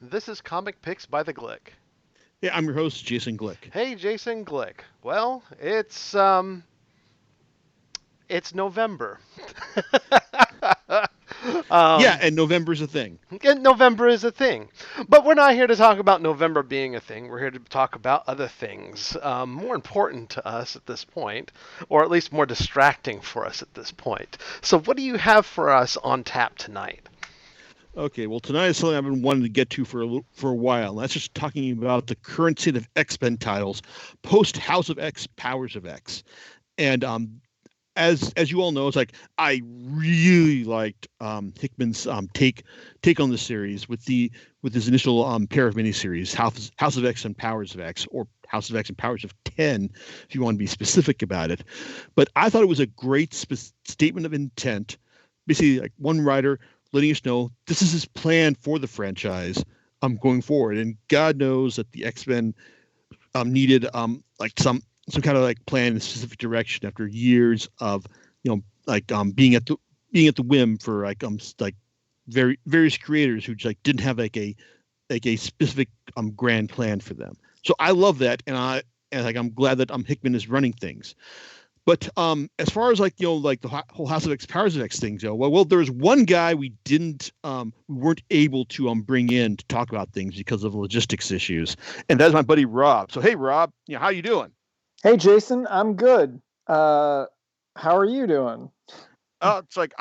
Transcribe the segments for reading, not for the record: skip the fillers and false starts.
This is Comic Picks by the Glick. Yeah, I'm your host, Jason Glick. Hey, Jason Glick. Well, it's November. Yeah, um, and November's a thing. and November is a thing, but we're not here to talk about November being a thing. We're here to talk about other things more important to us at this point, or at least more distracting for us at this point. So, what do you have for us on tap tonight? Okay, well, tonight is something I've been wanting to get to for a while. And that's just talking about the current state of X-Men titles post House of X, Powers of X. And as you all know, it's like I really liked Hickman's take on the series with his initial pair of miniseries, House of X and Powers of X, or House of X and Powers of 10, if you want to be specific about it. But I thought it was a great statement of intent. Basically, like one writer letting us know this is his plan for the franchise going forward. And God knows that the X-Men needed like some kind of like plan in a specific direction after years of being at the whim for like very various creators who just like didn't have like a specific grand plan for them. So I love that, and like I'm glad that Hickman is running things. But as far as like like the whole House of X, Powers of X things go, well, there's one guy we weren't able to bring in to talk about things because of logistics issues, and that's my buddy Rob. So hey, Rob, how you doing? Hey, Jason, I'm good. How are you doing? It's like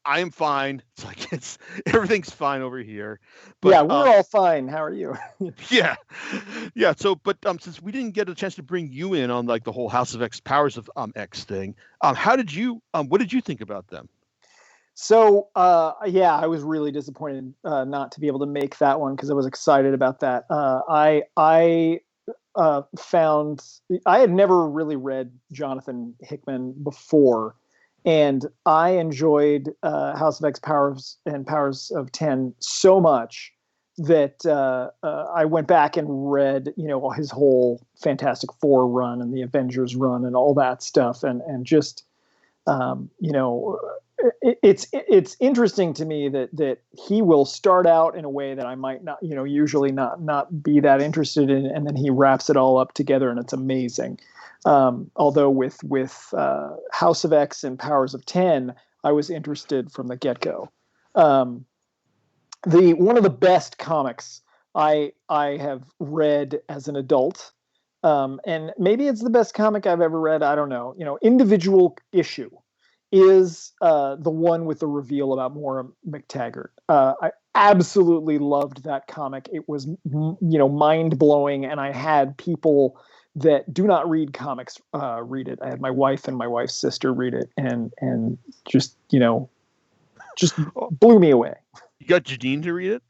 I am fine. It's like it's everything's fine over here. But Yeah, we're all fine. How are you? yeah, yeah. So, but since we didn't get a chance to bring you in on like the whole House of X, Powers of X thing, how did you what did you think about them? So, yeah, I was really disappointed not to be able to make that one because I was excited about that. I found I had never really read Jonathan Hickman before, and I enjoyed House of X, Powers and Powers of 10 so much that I went back and read, his whole Fantastic Four run and the Avengers run and all that stuff, and just you know, it's interesting to me that he will start out in a way that I might not, usually not be that interested in, and then he wraps it all up together, and it's amazing. Although with House of X and Powers of 10, I was interested from the get go. The one of the best comics I have read as an adult, and maybe it's the best comic I've ever read. I don't know. Individual issue is the one with the reveal about Maura McTaggart. I absolutely loved that comic. It was mind blowing, and I had people that do not read comics read it. I had my wife and my wife's sister read it, and just blew me away. You got Janine to read it?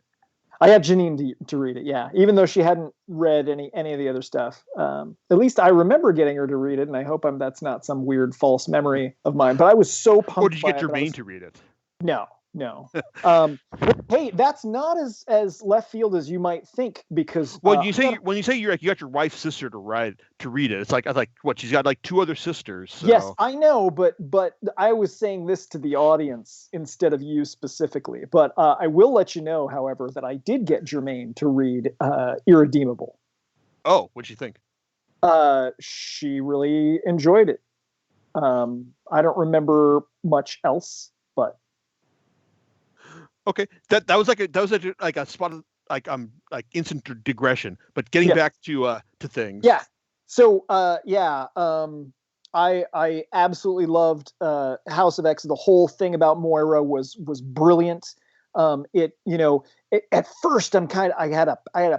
I had Janine to read it, yeah, even though she hadn't read any of the other stuff. At least I remember getting her to read it, and I hope that's not some weird false memory of mine. But I was so pumped. Or did you get Jermaine to read it? No. Hey, that's not as left field as you might think, because when you say you got your wife's sister to read it, it's like I was like, what? She's got like two other sisters. So. Yes, I know, but I was saying this to the audience instead of you specifically. But I will let you know, however, that I did get Jermaine to read Irredeemable. Oh, what'd you think? She really enjoyed it. I don't remember much else, but. Okay, that was like a spot of, like instant digression, but getting back to things. Yeah. So I absolutely loved House of X. The whole thing about Moira was brilliant. At first I had a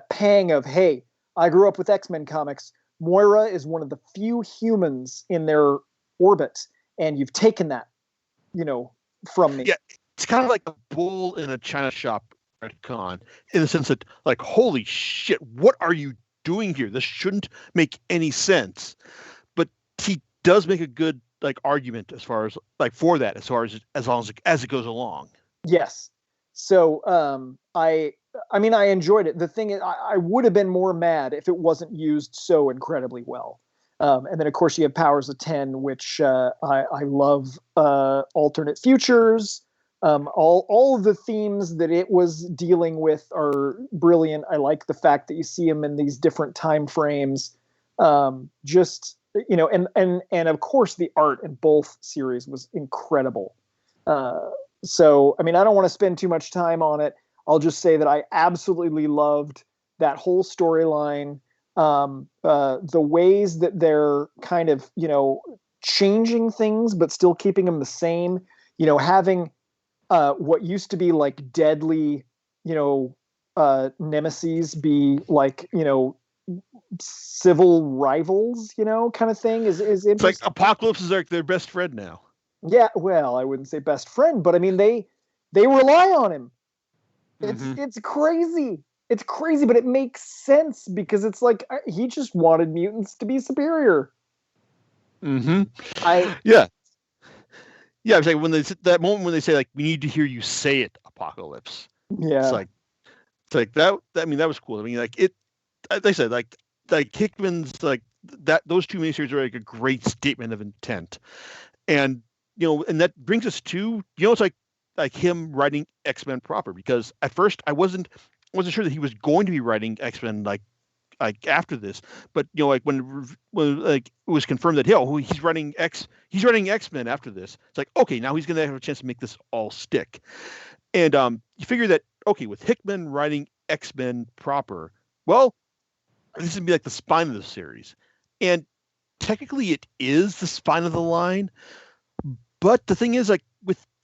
pang of, hey, I grew up with X-Men comics. Moira is one of the few humans in their orbit, and you've taken that, from me. Yeah. It's kind of like a bull in a china shop retcon, in the sense that, like, holy shit, what are you doing here? This shouldn't make any sense. But he does make a good like argument as far as like for that, as far as long as it goes along. Yes. So I mean, I enjoyed it. The thing is, I would have been more mad if it wasn't used so incredibly well. And then, of course, you have Powers of 10, which I love alternate futures. All of the themes that it was dealing with are brilliant. I like the fact that you see them in these different time frames. Just and of course the art in both series was incredible. So I mean, I don't want to spend too much time on it. I'll just say that I absolutely loved that whole storyline. The ways that they're kind of changing things but still keeping them the same. Having what used to be like deadly, nemesis be like, civil rivals, kind of thing is interesting. It's like Apocalypse is like their best friend now. Yeah, well, I wouldn't say best friend, but I mean they rely on him. It's crazy. It's crazy, but it makes sense because it's like he just wanted mutants to be superior. Yeah. Yeah, it's like when that moment when they say like we need to hear you say it, Apocalypse. Yeah. It's like that. I mean, that was cool. I mean, like it. Like I said, like Hickman's like that. Those two miniseries are like a great statement of intent, and and that brings us to it's like him writing X-Men proper, because at first I wasn't sure that he was going to be writing X-Men like after this, but like when like it was confirmed that he's writing X-Men after this, it's like, okay, now he's gonna have a chance to make this all stick. And you figure that, okay, with Hickman writing X-Men proper, well, this would be like the spine of the series, and technically it is the spine of the line. But the thing is, like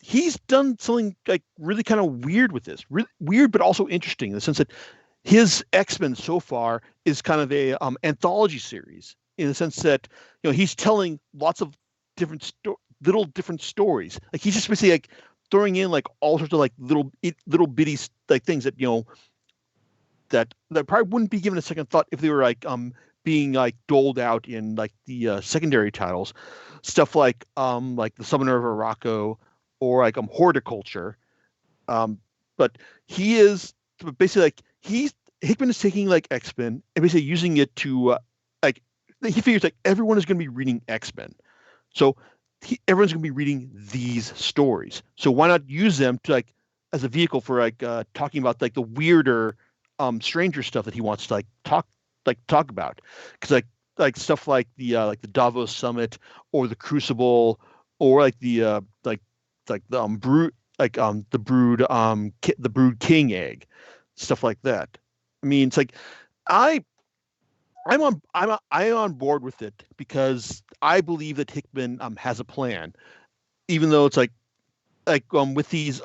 he's done something like really kind of weird with this, weird but also interesting in the sense that his X-Men so far is kind of a anthology series, in the sense that he's telling lots of different little different stories. Like he's just basically like throwing in like all sorts of like little bitty like things that that probably wouldn't be given a second thought if they were like being like doled out in like the secondary titles, stuff like the Summoner of Arakko or like Horticulture. But he is basically like Hickman is taking like X-Men and basically using it to like he figures like everyone is going to be reading X-Men, so everyone's going to be reading these stories. So why not use them to like as a vehicle for like talking about like the weirder, stranger stuff that he wants to talk about, because like stuff like the Davos Summit or the Crucible or like the Brood the Brood King egg, stuff like that. I mean, it's like I'm on board with it because I believe that Hickman has a plan, even though it's like with these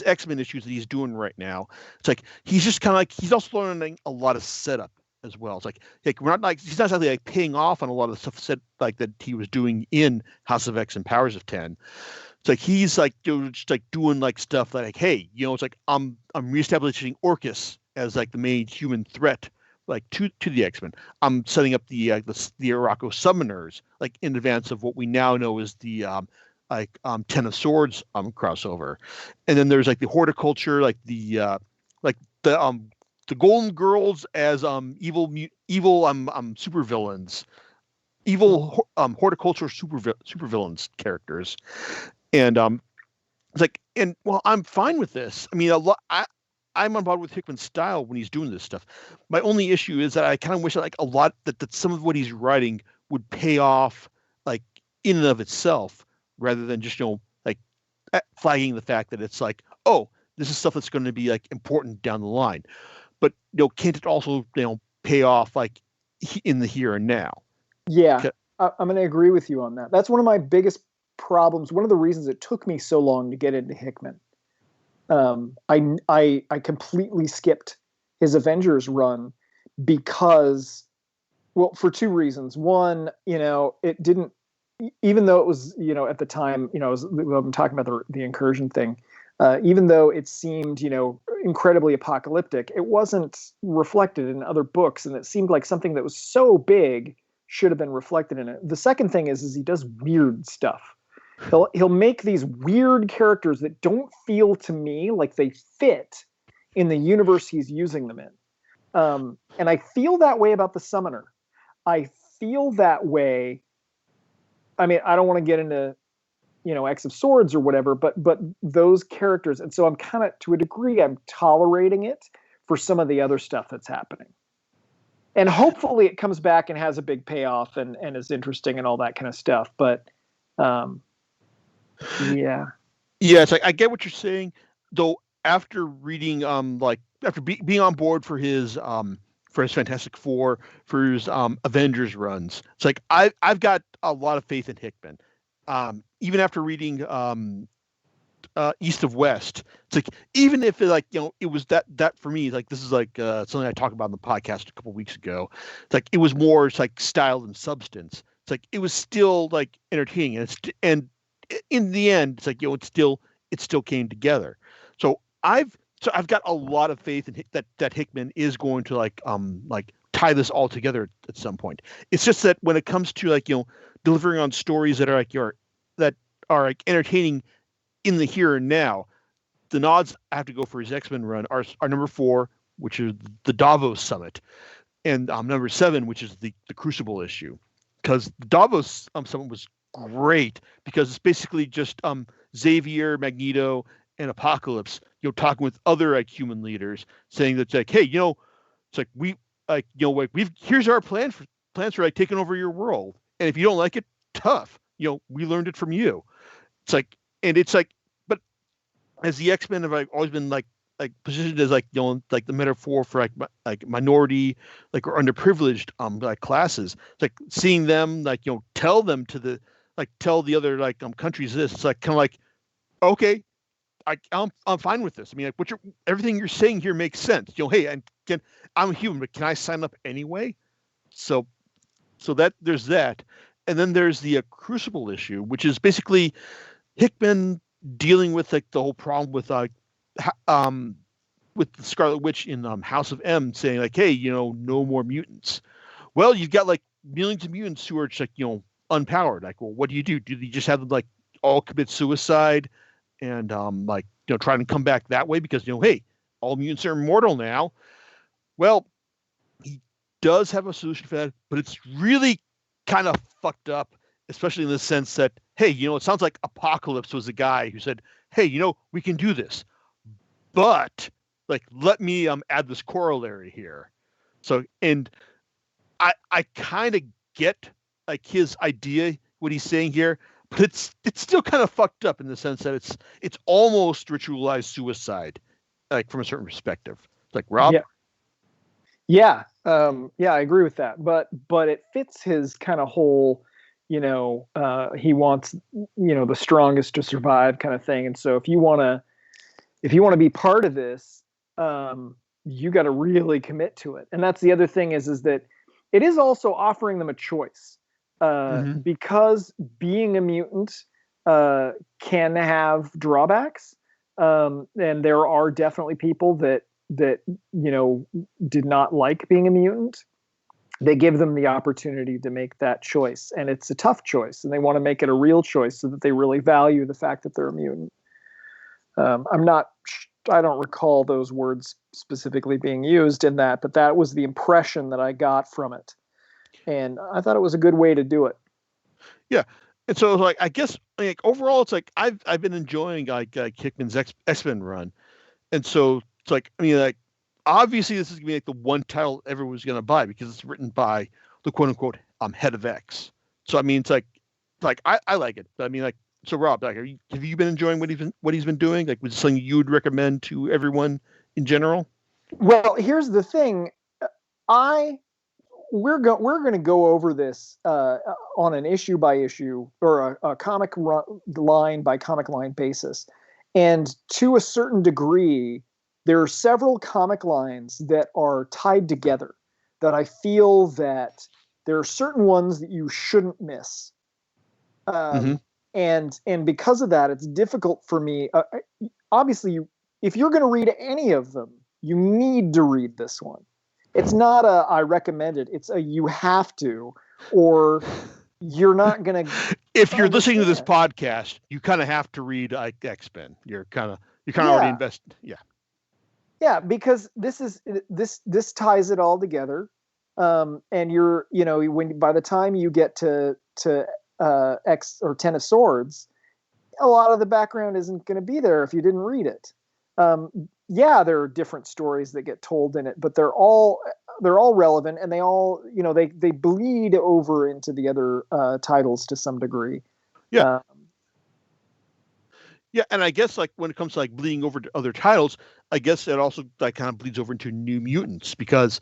X-Men issues that he's doing right now, it's like he's just kind of like he's also learning a lot of setup as well. It's like we're not like he's not exactly like paying off on a lot of the stuff said like that he was doing in House of X and Powers of 10. It's like he's like just like doing like stuff like, hey, it's like I'm reestablishing Orchis as like the main human threat like to the X-Men. I'm setting up the Arakko Summoners like in advance of what we now know is the Ten of Swords crossover. And then there's like the Horticulture, like the Golden Girls as evil supervillains, evil Horticulture supervillains characters. And it's like, and well, I'm fine with this. I mean, I'm on board with Hickman's style when he's doing this stuff. My only issue is that I kind of wish like a lot that some of what he's writing would pay off like in and of itself, rather than just like flagging the fact that it's like, oh, this is stuff that's going to be like important down the line. But can't it also pay off like in the here and now? Yeah, okay. I'm going to agree with you on that. That's one of my biggest problems. One of the reasons it took me so long to get into Hickman. I completely skipped his Avengers run because, well, for two reasons. One, it didn't, even though it was, at the time, I'm talking about the incursion thing. Even though it seemed, incredibly apocalyptic, it wasn't reflected in other books, and it seemed like something that was so big should have been reflected in it. The second thing is he does weird stuff. He'll make these weird characters that don't feel to me like they fit in the universe he's using them in. And I feel that way about the Summoner. I feel that way. I mean, I don't want to get into X of Swords or whatever, but those characters. And so I'm kind of, to a degree, I'm tolerating it for some of the other stuff that's happening. And hopefully it comes back and has a big payoff and is interesting and all that kind of stuff. But yeah. Yeah, it's like I get what you're saying, though. After reading, being on board for his Fantastic Four, for his Avengers runs, it's like I've got a lot of faith in Hickman. Even after reading East of West, it's like, even if it was that for me, like, this is like something I talked about in the podcast a couple of weeks ago. It's like, it was more, it's like, style than substance. It's like, it was still like entertaining, and in the end, it's like, it still came together. So I've got a lot of faith in that Hickman is going to like tie this all together at some point. It's just that when it comes to delivering on stories that are like entertaining in the here and now, the nods I have to go for his X-Men run are number 4, which is the Davos Summit, and number 7, which is the Crucible issue, because the Davos Summit was great because it's basically just Xavier, Magneto, and Apocalypse, talking with other human leaders, saying that, like, hey, it's like, here's our plans for like taking over your world, and if you don't like it, tough, we learned it from you. It's like, and it's like, but as the X-Men have always been like positioned as like the metaphor for like minority, like, or underprivileged like classes. It's like seeing them tell them to tell the other countries this. It's like kind of like, okay, I'm fine with this. I mean, like, everything you're saying here makes sense. Hey, I'm a human, but can I sign up anyway? So that there's that, and then there's the Crucible issue, which is basically Hickman dealing with the whole problem with the Scarlet Witch in House of M, saying like, hey, no more mutants. Well, you've got millions of mutants who are just unpowered. Like, well, what do? Do you just have them all commit suicide and trying to come back that way because hey, all mutants are immortal now? Well, he does have a solution for that, but it's really kind of fucked up, especially in the sense that, hey, it sounds like Apocalypse was the guy who said, hey, we can do this, but let me add this corollary here. So, and I kind of get his idea, what he's saying here, but it's still kind of fucked up in the sense that it's almost ritualized suicide, from a certain perspective. Like, Rob? Yeah, I agree with that. But it fits his kind of whole, he wants, the strongest to survive kind of thing. And so if you want to be part of this, you got to really commit to it. And that's the other thing is that it is also offering them a choice. Because being a mutant can have drawbacks, and there are definitely people that did not like being a mutant. They give them the opportunity to make that choice, and it's a tough choice, and they want to make it a real choice so that they really value the fact that they're a mutant. I don't recall those words specifically being used in that, but that was the impression that I got from it. And I thought it was a good way to do it. Yeah. And so I guess overall it's I've been enjoying Hickman's X-Men run. And so it's obviously this is gonna be the one title everyone's gonna buy because it's written by the quote unquote head of X. So I mean it's I like it. But I mean so Rob, have you been enjoying what he's been doing? Was it something you would recommend to everyone in general? Well, here's the thing. We're going to go over this on an issue by issue or a comic line by comic line basis. And to a certain degree, there are several comic lines that are tied together that I feel that there are certain ones that you shouldn't miss. And because of that, it's difficult for me. Obviously, if you're going to read any of them, you need to read this one. It's not I recommend it. It's you have to, or you're not going to. If you're listening to this podcast, you kind of have to read X-Men. You're kind of already invested. Yeah. Yeah, because this ties it all together. And you're, when by the time you get to X or Ten of Swords, a lot of the background isn't going to be there if you didn't read it. Yeah, there are different stories that get told in it, but they're all relevant, and they all, they bleed over into the other titles to some degree. Yeah. Uh, Yeah, and I guess like when it comes to like bleeding over to other titles, I guess it also like kind of bleeds over into New Mutants, because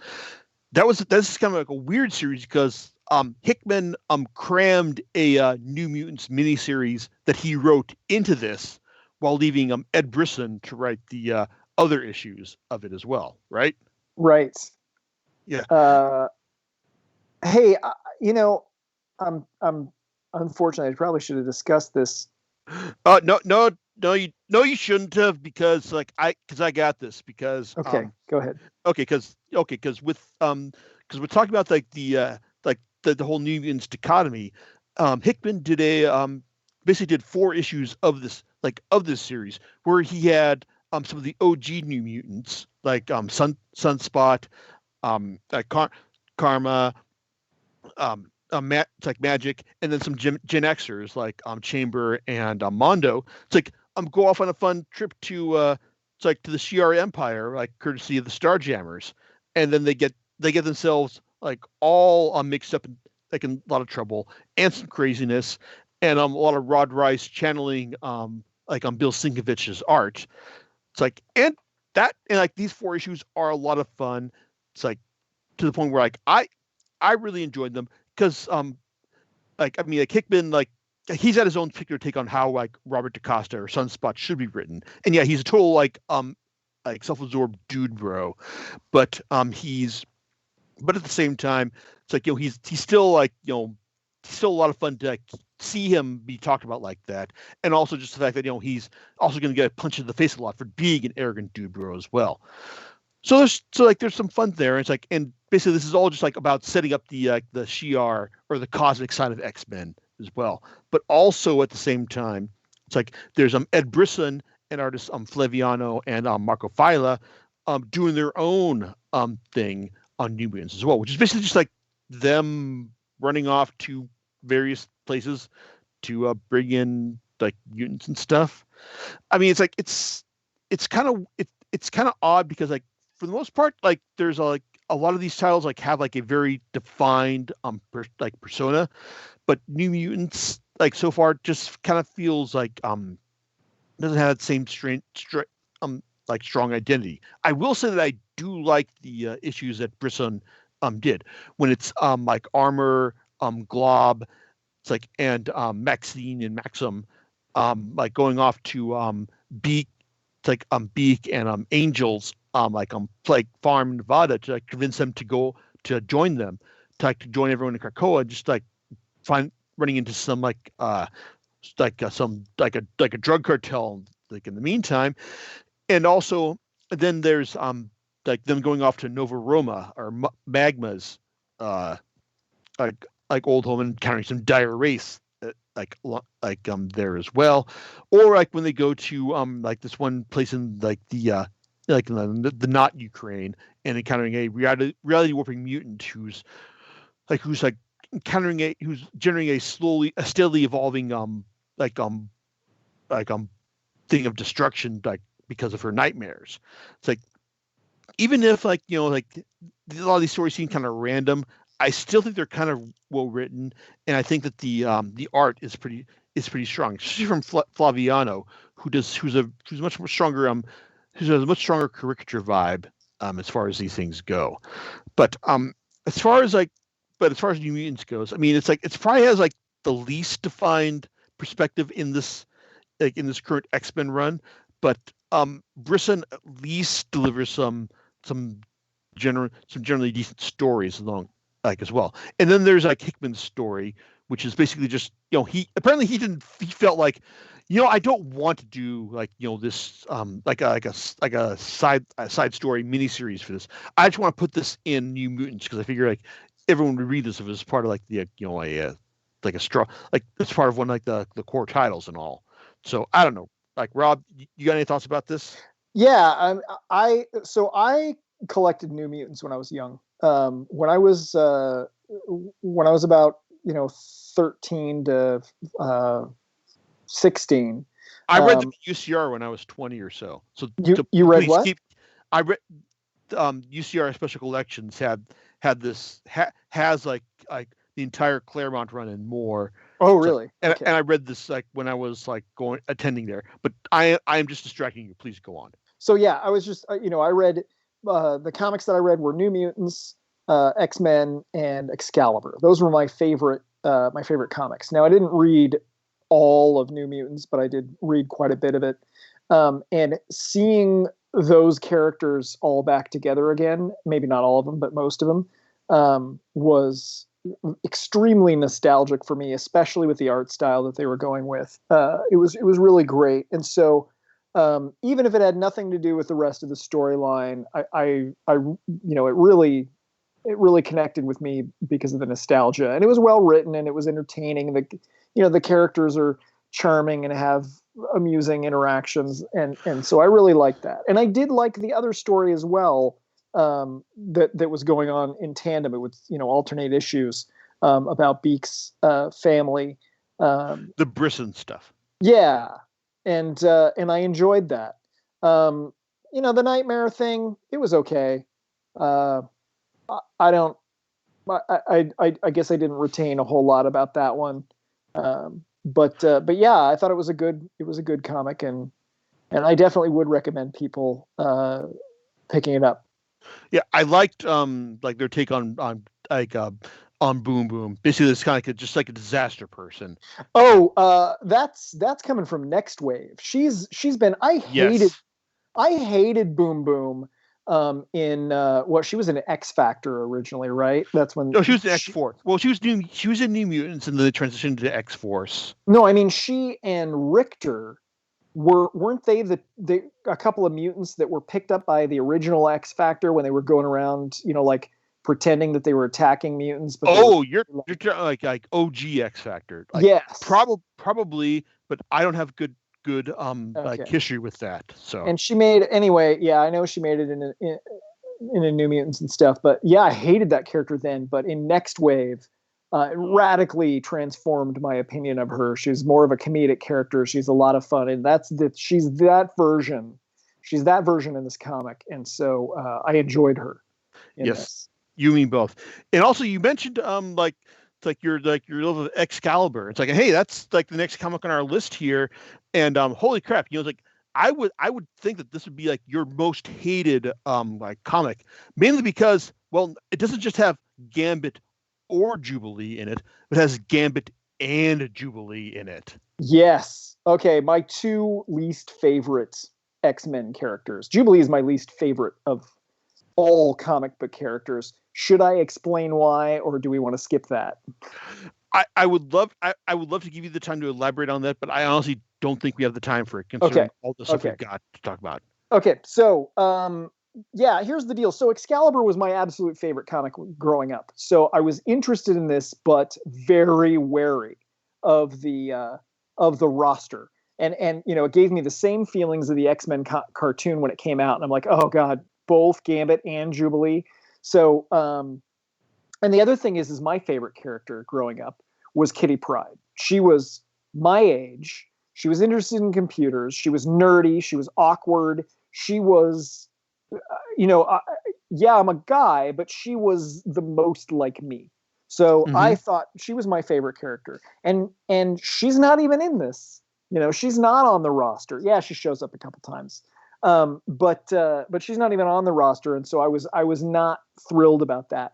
this is kind of like a weird series, because Hickman crammed a New Mutants miniseries that he wrote into this, while leaving Ed Brisson to write the other issues of it as well, right? right. Yeah. Hey, I'm unfortunately, I probably should have discussed this. No, you shouldn't have, because I got this, because Okay, go ahead. because we're talking about like the whole New Mutants dichotomy. Hickman did basically did 4 issues of this series, where he had some of the OG New Mutants, like Sunspot, Karma, it's like Magic, and then some Gen Xers like Chamber and Mondo. It's like go off on a fun trip to it's like to the Shi'ar Empire, like courtesy of the Starjammers, and then they get themselves like all mixed up, like in a lot of trouble and some craziness, and a lot of Rod Rice channeling Bill Sinkovich's art. It's like and like these 4 issues are a lot of fun. It's like to the point where like I really enjoyed them, because like Hickman, like he's had his own particular take on how like Robert DaCosta or Sunspot should be written, and yeah, he's a total like self-absorbed dude bro, but but at the same time, it's like he's still like he's still a lot of fun to like see him be talked about like that, and also just the fact that he's also going to get a punch in the face a lot for being an arrogant dude bro as well. So there's some fun there. It's like, and basically this is all just like about setting up the Shi'ar, or the cosmic side of X-Men as well. But also at the same time, it's like there's Ed Brisson and artists Flaviano and Marco Failla doing their own thing on New Mutants as well, which is basically just like them running off to various places to bring in like mutants and stuff. I mean, it's kind of odd, because like for the most part, like there's a lot of these titles like have like a very defined persona, but New Mutants like so far just kind of feels like doesn't have that same like strong identity. I will say that I do like the issues that Brisson did, when it's like Armor, Glob, it's like, and Maxine and Maxim like going off to Beak, it's like Beak and Angels, like Farm Nevada, to like convince them to go to join them, to join everyone in Krakoa, just like running into some a drug cartel like in the meantime. And also then there's like them going off to Nova Roma, or Magma's like old home, and encountering some dire race there as well. Or like when they go to like this one place in like the not Ukraine, and encountering a reality warping mutant who's encountering who's generating a steadily evolving thing of destruction, like because of her nightmares. It's like, even if like a lot of these stories seem kind of random, I still think they're kind of well written, and I think that the art is pretty strong, especially from Flaviano, who's much more stronger who has a much stronger caricature vibe as far as these things go. But as far as New Mutants goes, I mean, it's probably has like the least defined perspective in this current X-Men run, but Brisson at least delivers some generally decent stories along as well. And then there's like Hickman's story, which is basically just he felt like I don't want to do this like a side story miniseries for this. I just want to put this in New Mutants, because I figure like everyone would read this if it was part of like the like a straw, like it's part of one like the core titles and all. So I don't know. Like, Rob, you got any thoughts about this? Yeah, I collected New Mutants when I was young. When I was about 13 to 16, I read them at UCR when I was 20 or so. So you read what? I read UCR Special Collections has like the entire Claremont run and more. Oh, really? And I read this like when I was like attending there. But I am just distracting you. Please go on. So yeah, I was just I read the comics that I read were New Mutants, X-Men, and Excalibur. Those were my favorite comics. Now I didn't read all of New Mutants, but I did read quite a bit of it. And seeing those characters all back together again, maybe not all of them, but most of them, was extremely nostalgic for me, especially with the art style that they were going with. It was really great. And so even if it had nothing to do with the rest of the storyline, it really connected with me because of the nostalgia, and it was well written and it was entertaining. The characters are charming and have amusing interactions, and so I really liked that. And I did like the other story as well, that was going on in tandem. It would alternate issues about Beak's family, the Brisson stuff. Yeah, and I enjoyed that. The Nightmare thing, it was okay. I guess I didn't retain a whole lot about that one. But yeah, I thought it was a good comic, and I definitely would recommend people picking it up. Yeah, I liked like their take on Boom Boom. Basically, it's kind of just like a disaster person. Oh, that's coming from Next Wave. She's been I hated Boom Boom. She was in X Factor originally, right? That's when. No, she was in X Force. Well, she was in New Mutants, and then they transitioned to X Force. No, I mean she and Richter weren't they a couple of mutants that were picked up by the original X Factor when they were going around, like pretending that they were attacking mutants. But you're like OG X Factor. Like, yes, probably, but I don't have good like history with that. So and she made anyway. Yeah, I know she made it in a New Mutants and stuff. But yeah, I hated that character then. But in Next Wave, it radically transformed my opinion of her. She's more of a comedic character. She's a lot of fun, and she's that version. She's that version in this comic, and so I enjoyed her. Yes, this. You mean both, and also you mentioned like your love of Excalibur. It's like, hey, that's like the next comic on our list here, and holy crap, it's like I would think that this would be like your most hated like comic, mainly because, well, it doesn't just have Gambit or Jubilee in it, but has Gambit and Jubilee in it. Yes. Okay, my two least favorite X-Men characters. Jubilee is my least favorite of all comic book characters. Should I explain why, or do we want to skip that? I would love to give you the time to elaborate on that, but I honestly don't think we have the time for it, considering all the stuff we've got to talk about. Okay, so yeah, here's the deal. So Excalibur was my absolute favorite comic growing up. So I was interested in this, but very wary of the roster. And it gave me the same feelings of the X-Men cartoon when it came out. And I'm like, oh God, both Gambit and Jubilee. So, and the other thing is my favorite character growing up was Kitty Pryde. She was my age. She was interested in computers. She was nerdy. She was awkward. She was, I'm a guy, but she was the most like me. So I thought she was my favorite character. And she's not even in this. She's not on the roster. Yeah, she shows up a couple times. But she's not even on the roster, and so I was not thrilled about that,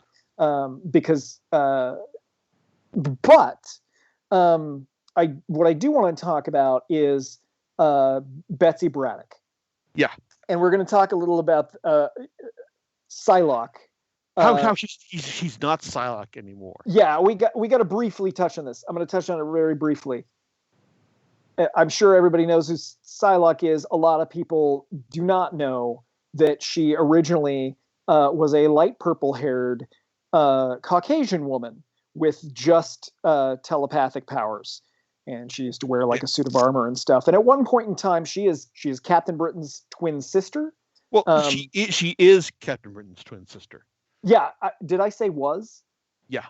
because what I do want to talk about is Betsy Braddock. Yeah, and we're going to talk a little about Psylocke. How she's not Psylocke anymore. Yeah, we got to briefly touch on this. I'm going to touch on it very briefly. I'm sure everybody knows who Psylocke is. A lot of people do not know that she originally was a light purple-haired Caucasian woman with just telepathic powers, and she used to wear like a suit of armor and stuff. And at one point in time, she is Captain Britain's twin sister. Well, she is Captain Britain's twin sister. Yeah, did I say was? Yeah.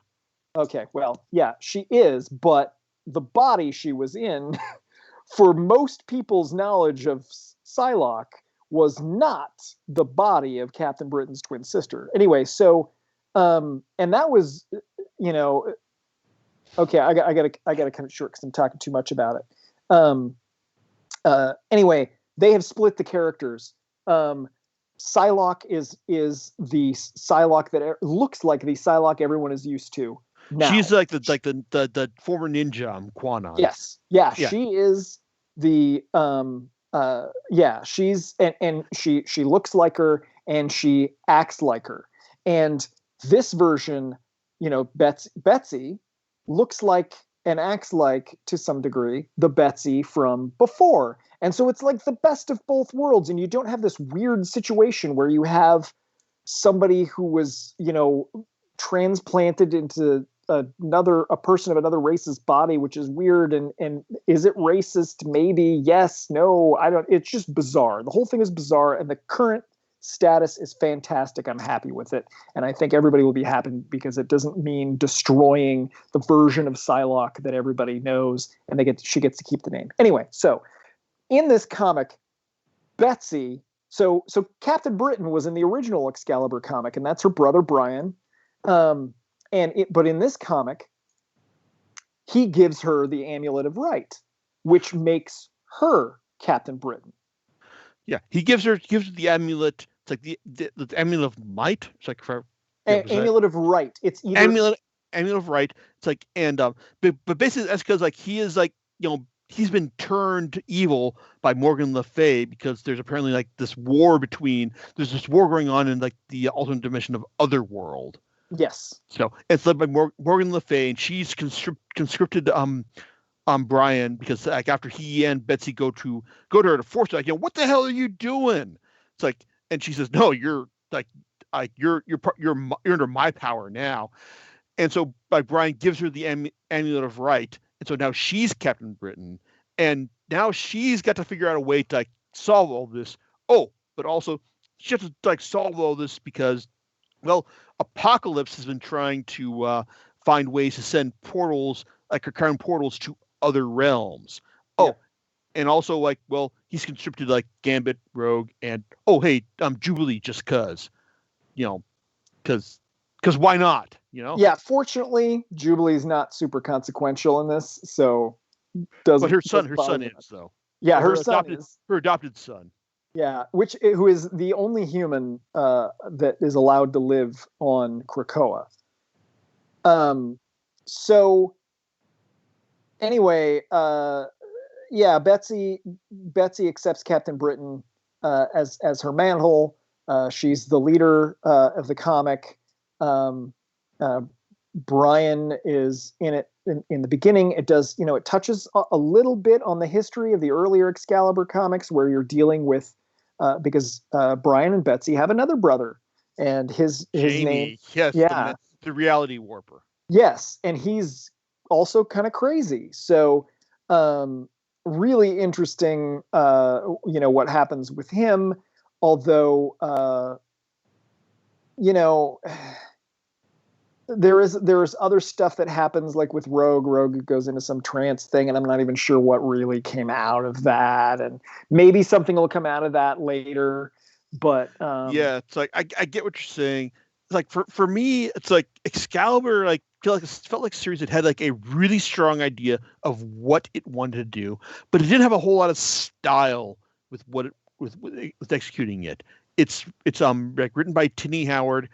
Okay, well, yeah, she is, but the body she was in for most people's knowledge of Psylocke, was not the body of Captain Britain's twin sister. Anyway, so and that was, okay. I gotta cut it short because I'm talking too much about it. Anyway, they have split the characters. Psylocke is the Psylocke that looks like the Psylocke everyone is used to now. She's like the former ninja Quanon. Yes, yeah, she is the she's and she looks like her and she acts like her. And this version, Betsy looks like and acts like, to some degree, the Betsy from before. And so it's like the best of both worlds. And you don't have this weird situation where you have somebody who was, transplanted into a person of another race's body, which is weird. And is it racist? Maybe. Yes. No, I don't. It's just bizarre. The whole thing is bizarre. And the current status is fantastic. I'm happy with it. And I think everybody will be happy because it doesn't mean destroying the version of Psylocke that everybody knows, and she gets to keep the name. Anyway, so in this comic, Betsy, so Captain Britain was in the original Excalibur comic, and that's her brother Brian. But in this comic, he gives her the Amulet of Right, which makes her Captain Britain. Yeah, he gives her the amulet. It's like the amulet of might. It's like amulet of right. It's either amulet of right. It's like but basically that's because like he is like he's been turned evil by Morgan Le Fay because there's apparently like this war going on in like the alternate dimension of Otherworld. Yes. So it's led by Morgan Le Fay, and she's conscripted Brian because like after he and Betsy go to her to force her, like, what the hell are you doing? It's like, and she says, no, you're like, you're under my power now. And so like Brian gives her the Amulet of Right, and so now she's Captain Britain, and now she's got to figure out a way to like solve all this. Oh, but also she has to like solve all this because, well, Apocalypse has been trying to find ways to send portals, like recurring portals to other realms. Oh, yeah. And also like, well, he's conscripted like Gambit, Rogue, and Jubilee just cause why not? Yeah, fortunately, Jubilee's not super consequential in this, so doesn't. But her son is though. Yeah, her son is her adopted son. Yeah, who is the only human that is allowed to live on Krakoa. So anyway, Betsy accepts Captain Britain as her mantle. She's the leader of the comic. Brian is in it in the beginning. It does, it touches a little bit on the history of the earlier Excalibur comics where you're dealing with because Brian and Betsy have another brother, and his Jamie, name, yes, yeah, the reality warper. Yes, and he's also kind of crazy. So, really interesting, what happens with him. Although, there is other stuff that happens, like with Rogue. Rogue goes into some trance thing, and I'm not even sure what really came out of that. And maybe something will come out of that later. But yeah, it's like I get what you're saying. It's like for me, it's like Excalibur. Like it felt like a series that had like a really strong idea of what it wanted to do, but it didn't have a whole lot of style with with executing it. It's like written by Tini Howard.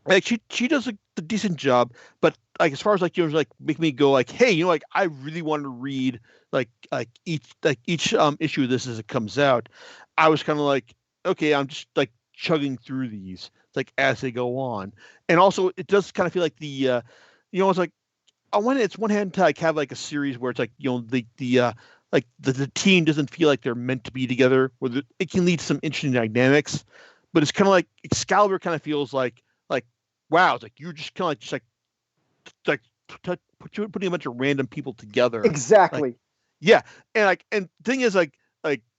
Like she does a decent job, but like as far as like like make me go like, hey, like I really want to read like each issue of this as it comes out. I was kind of like, okay, I'm just like chugging through these like as they go on, and also it does kind of feel like the it's like it's one hand to like have like a series where it's like the team doesn't feel like they're meant to be together, where it can lead to some interesting dynamics, but it's kind of like Excalibur kind of feels like wow, it's like you're just kind of like putting a bunch of random people together. Exactly. Like, yeah, and the thing is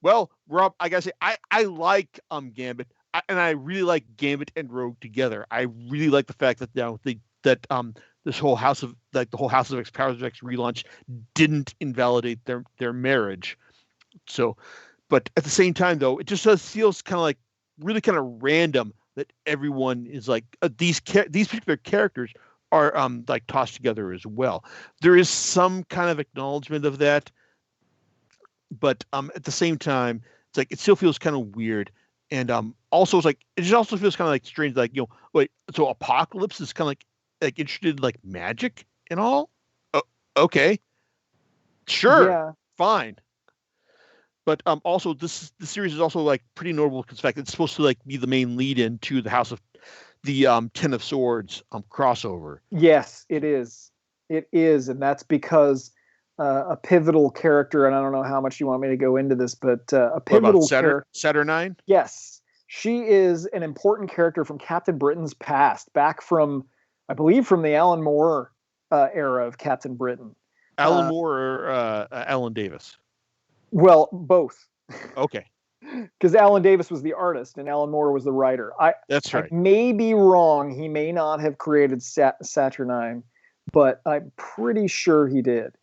well, Rob, I gotta say I like Gambit, and I really like Gambit and Rogue together. I really like the fact that now that this whole the whole House of X Powers of X relaunch didn't invalidate their marriage. So, but at the same time, though, it just feels kind of like really kind of random that everyone is like these particular characters are like tossed together as well. There is some kind of acknowledgement of that, but at the same time, it's like it still feels kind of weird. And also it's like it just also feels kind of like strange, like wait, so Apocalypse is kind of like interested in like magic and all. Okay, sure, Yeah. fine. But also this series is also like pretty notable because the fact it's supposed to like be the main lead in to the Ten of Swords crossover. Yes, it is. It is, and that's because a pivotal character, and I don't know how much you want me to go into this, but a pivotal character. Saturnine? Yes, she is an important character from Captain Britain's past, back from, I believe, from the Alan Moore era of Captain Britain. Alan Moore or Alan Davis? Well, both. Okay. Because Alan Davis was the artist and Alan Moore was the writer. That's right. I may be wrong. He may not have created Saturnine, but I'm pretty sure he did.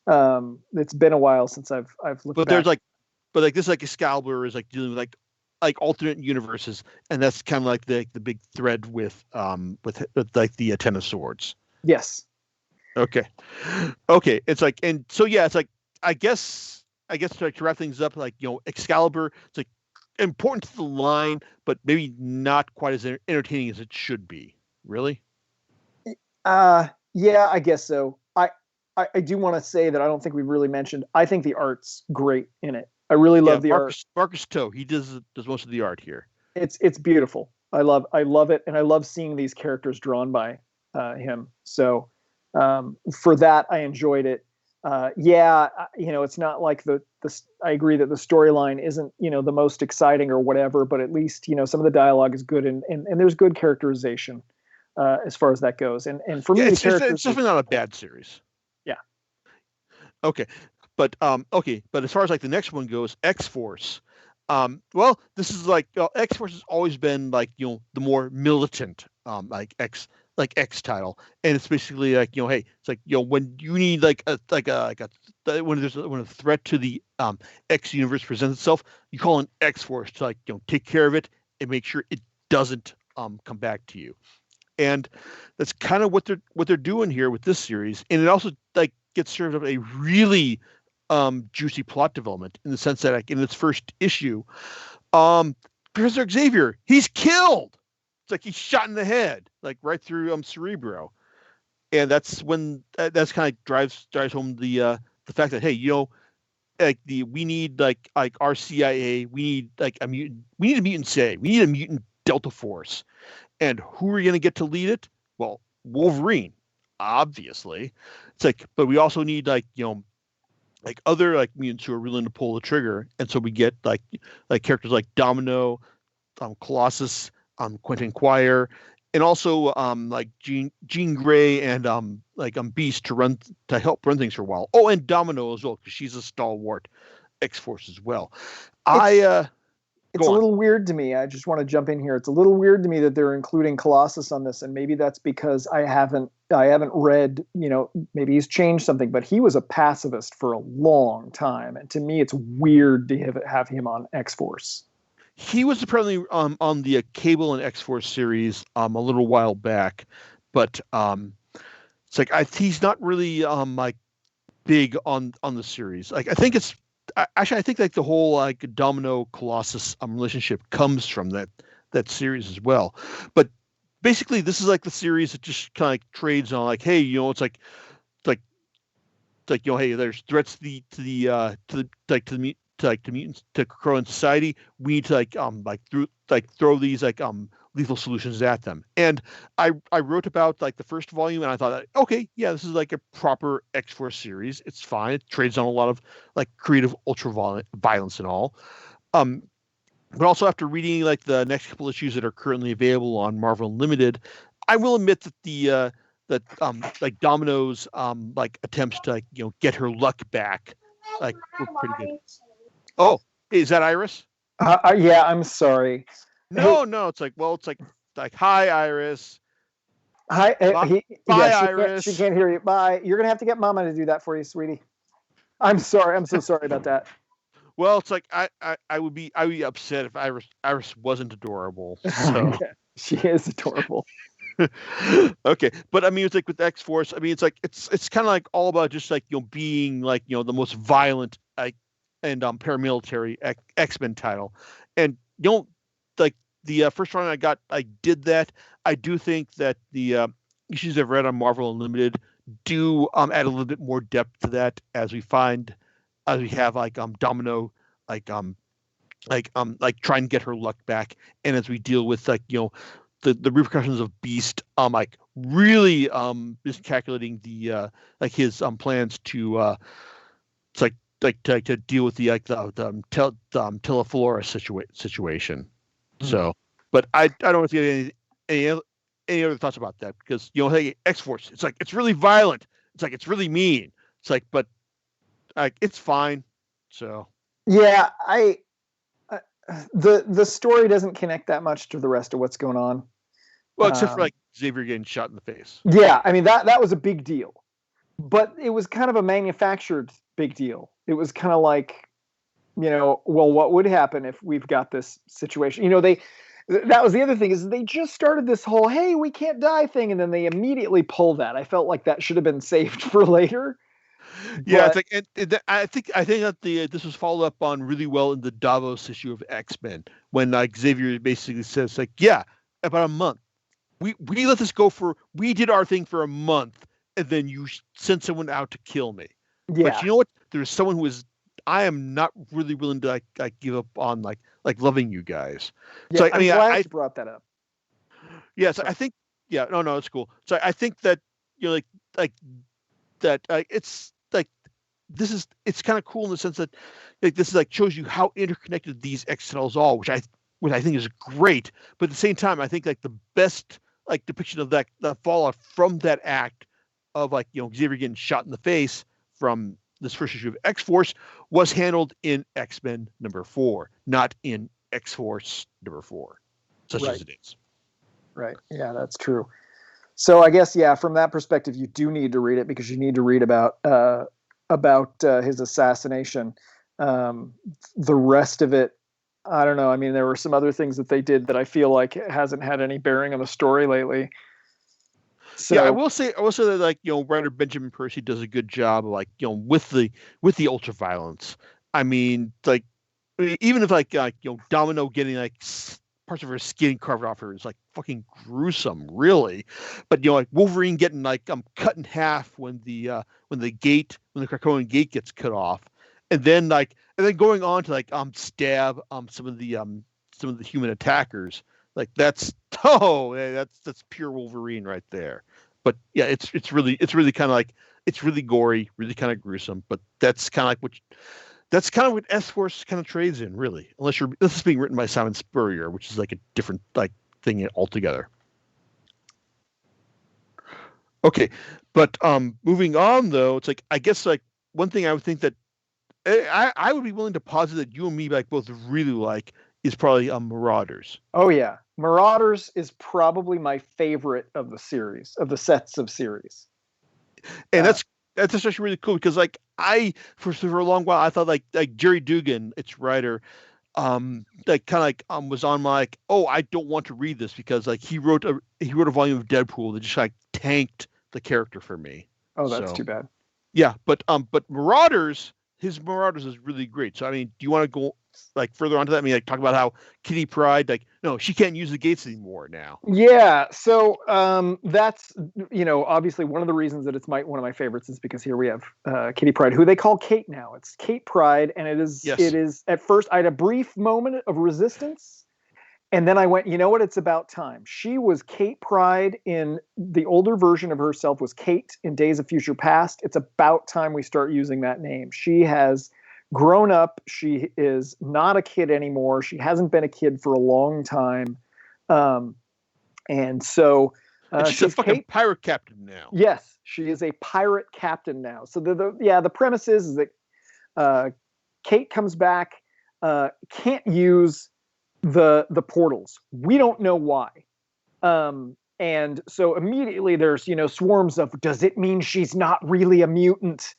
It's been a while since I've looked. But there's this Excalibur is like dealing with like alternate universes, and that's kind of like the big thread with like the Ten of Swords. Yes. Okay. It's like, and so yeah, it's like I guess to wrap things up, like Excalibur, it's like important to the line, but maybe not quite as entertaining as it should be. Really? Yeah, I guess so. I do want to say that I don't think we've really mentioned. I think the art's great in it. I really love the art. Marcus Toe, he does most of the art here. It's beautiful. I love it, and I love seeing these characters drawn by him. So for that, I enjoyed it. It's not like I agree that the storyline isn't, the most exciting or whatever, but at least, some of the dialogue is good and there's good characterization as far as that goes. And for me, it's definitely not a bad series. Yeah. Okay. But as far as like the next one goes, X-Force. Well, this is like X-Force has always been like, the more militant X title, and it's basically like hey, it's like when you need when a threat to the X universe presents itself, you call an X-Force to like take care of it and make sure it doesn't come back to you, and that's kind of what they're doing here with this series, and it also like gets served up a really juicy plot development in the sense that like in its first issue, Professor Xavier, he's killed. It's like he's shot in the head, like right through Cerebro, and that's when that's kind of drives home the fact that hey, we need like our CIA, we need like a mutant, we need a mutant CIA, we need a mutant Delta Force, and who are we going to get to lead it? Well, Wolverine, obviously. It's like, but we also need like other like mutants who are willing to pull the trigger, and so we get like characters like Domino, Colossus, Quentin Quire, and also like Jean Grey and Beast to help run things for a while. Oh, and Domino as well, because she's a stalwart X-Force as well. It's a little weird to me. I just want to jump in here. It's a little weird to me that they're including Colossus on this, and maybe that's because I haven't read, maybe he's changed something, but he was a pacifist for a long time, and to me it's weird to have him on X-Force. He was apparently on the Cable and X-Force series a little while back, but it's like he's not really like big on the series. Like I think like the whole like Domino Colossus relationship comes from that series as well. But basically, this is like the series that just kind of like trades on like, hey, it's like hey, there's threats to the mutants, to Krakoan society. We need to throw these lethal solutions at them. And I wrote about like the first volume, and I thought, okay, yeah, this is like a proper X-Force series. It's fine. It trades on a lot of like creative ultra violence and all. But also after reading like the next couple issues that are currently available on Marvel Unlimited, I will admit that like Domino's like attempts to get her luck back like were pretty good. Oh, is that Iris? Yeah, I'm sorry. No, it's like, hi, Iris. Hi, Bye, yeah, she Iris. can't hear you. Bye. You're gonna have to get Mama to do that for you, sweetie. I'm sorry. I'm so sorry about that. Well, it's like I would be upset if Iris wasn't adorable. So Yeah, she is adorable. okay, but I mean, it's like with X Force. I mean, it's like it's kind of like all about just like being like the most violent like and paramilitary X-Men title, and like the first run I did that. I do think that the issues I've read on Marvel Unlimited do add a little bit more depth to that as we have like Domino like like trying to get her luck back, and as we deal with like the repercussions of Beast like really miscalculating the like his plans to it's to deal with the Teleflora situation. So, but I don't want to get any other thoughts about that because hey, X Force, it's like it's really violent, it's like it's really mean, it's like but like it's fine. So Yeah, uh, the story doesn't connect that much to the rest of what's going on. well, except for like Xavier getting shot in the face. Yeah, I mean that was a big deal, but it was kind of a manufactured big deal. It was kind of like, well, what would happen if we've got this situation? That was the other thing is they just started this whole "hey, we can't die" thing, and then they immediately pull that. I felt like that should have been saved for later. Yeah, it's But like I think that this was followed up on really well in the Davos issue of X-Men when like Xavier basically says like, yeah, about a month. We let this go we did our thing for a month and then you sent someone out to kill me. But yeah, you know what? There's someone who is I am not really willing to like give up on like loving you guys. yeah, So I I'm mean glad I you brought that up. yes, So, I think yeah, no, it's cool. So I think that like that it's like it's kind of cool in the sense that like this is like shows you how interconnected these XLs are, which I think is great. But at the same time, I think like the best like depiction of that the fallout from that act of like Xavier getting shot in the face from this first issue of X Force was handled in X-Men #4, not in X Force #4, such as right, it is. right, yeah, that's true. So I guess yeah, from that perspective, you do need to read it because you need to read about his assassination. Um, the rest of it, I don't know. I mean, there were some other things that they did that I feel like hasn't had any bearing on the story lately. Yeah, I So will say that like writer Benjamin Percy does a good job of like with the ultra violence. I mean, like even if like Domino getting like parts of her skin carved off her is like fucking gruesome, really. But like Wolverine getting like cut in half when the Krakoan gate gets cut off, and then going on to like stab some of the human attackers. Like that's that's pure Wolverine right there. But yeah, it's really kind of like it's really gory, really kind of gruesome. But that's kind of what S Force kind of trades in, really. This is being written by Simon Spurrier, which is like a different like thing altogether. Okay, but moving on though, it's like I guess like one thing I would think that I would be willing to posit that you and me like both really like is probably Marauders. oh yeah, Marauders is probably my favorite of the series of the sets of series. And Uh, that's especially really cool because like I for a long while I thought like Jerry Dugan, its writer, like kind of like was on my like, oh, I don't want to read this because like he wrote a volume of Deadpool that just like tanked the character for me. oh, that's So too bad. yeah, but his Marauders is really great. So I mean, do you want to go like further onto that? I mean, like talk about how Kitty Pryde, like no, she can't use the gates anymore now. Yeah, so that's obviously one of the reasons that it's one of my favorites is because here we have Kitty Pryde, who they call Kate now. It's Kate Pryde, and it Yes. is at first I had a brief moment of resistance, and then I went, you know what? It's about time. She was Kate Pryde in the older version of herself was Kate in Days of Future Past. It's about time we start using that name. She has grown up. She is not a kid anymore. She hasn't been a kid for a long time. Um, and so And she's a she's fucking Kate. pirate captain now. Yes, she is a pirate captain now. So the premise is that Kate comes back, can't use the portals. We don't know why. And so immediately there's, swarms of, does it mean she's not really a mutant?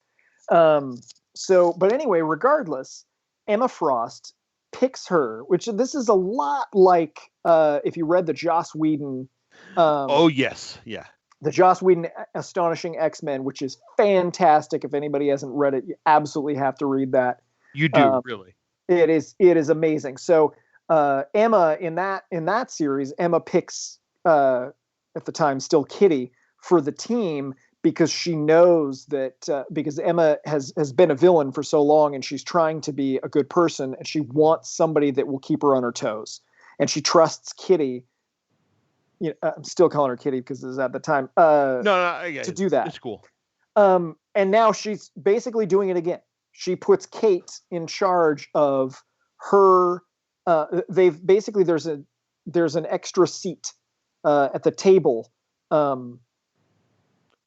But anyway, regardless, Emma Frost picks her, which this is a lot like if you read the Joss Whedon. Oh yes, yeah. The Joss Whedon Astonishing X-Men, which is fantastic. If anybody hasn't read it, you absolutely have to read that. You do, really. It is amazing. So Emma in that series, Emma picks at the time still Kitty for the team because she knows that because Emma has been a villain for so long and she's trying to be a good person and she wants somebody that will keep her on her toes, and she trusts Kitty. I'm still calling her Kitty because this is at the time. To do that. It's cool. And now she's basically doing it again. She puts Kate in charge of her. There's an extra seat at the table. For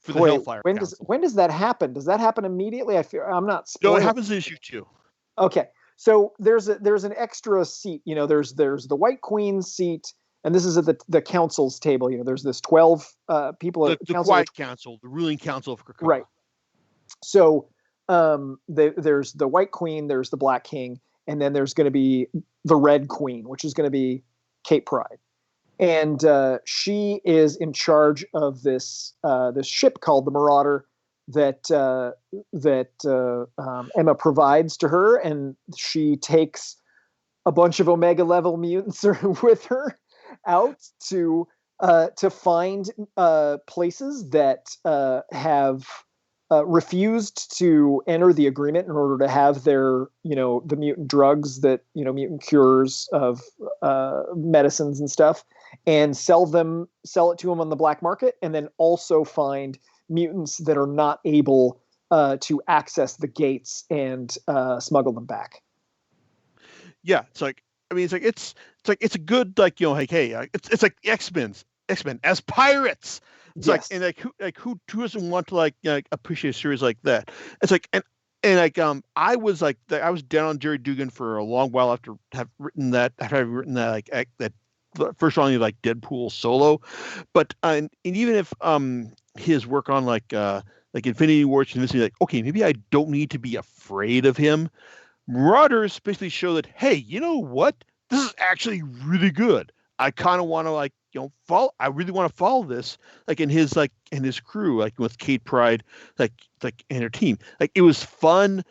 the Hellfire Council. When does that happen? Does that happen immediately? I'm not spoiling. No, it happens in issue 2. Okay, so there's an extra seat. There's the White Queen's seat. And this is at the council's table. There's this 12 people. The Quiet Council, the ruling council of Krakoa. Right. So there's the White Queen, there's the Black King, and then there's going to be the Red Queen, which is going to be Kate Pryde. And she is in charge of this ship called the Marauder that Emma provides to her, and she takes a bunch of Omega level mutants with her out to find places that have refused to enter the agreement in order to have their, the mutant drugs that, mutant cures of medicines and stuff, and sell it to them on the black market, and then also find mutants that are not able to access the gates and smuggle them back. Yeah, it's a good, hey, it's like X-Men as pirates. It's yes. Who doesn't want to appreciate a series like that? It's I was down on Jerry Dugan for a long while after having written that that first volume of Deadpool solo, but and even if his work on Infinity Wars convinced me okay, maybe I don't need to be afraid of him. Marauders basically show that, hey, you know what? This is actually really good. I kind of want to follow. I really want to follow this, in his crew, with Kate Pryde, and her team. It was fun.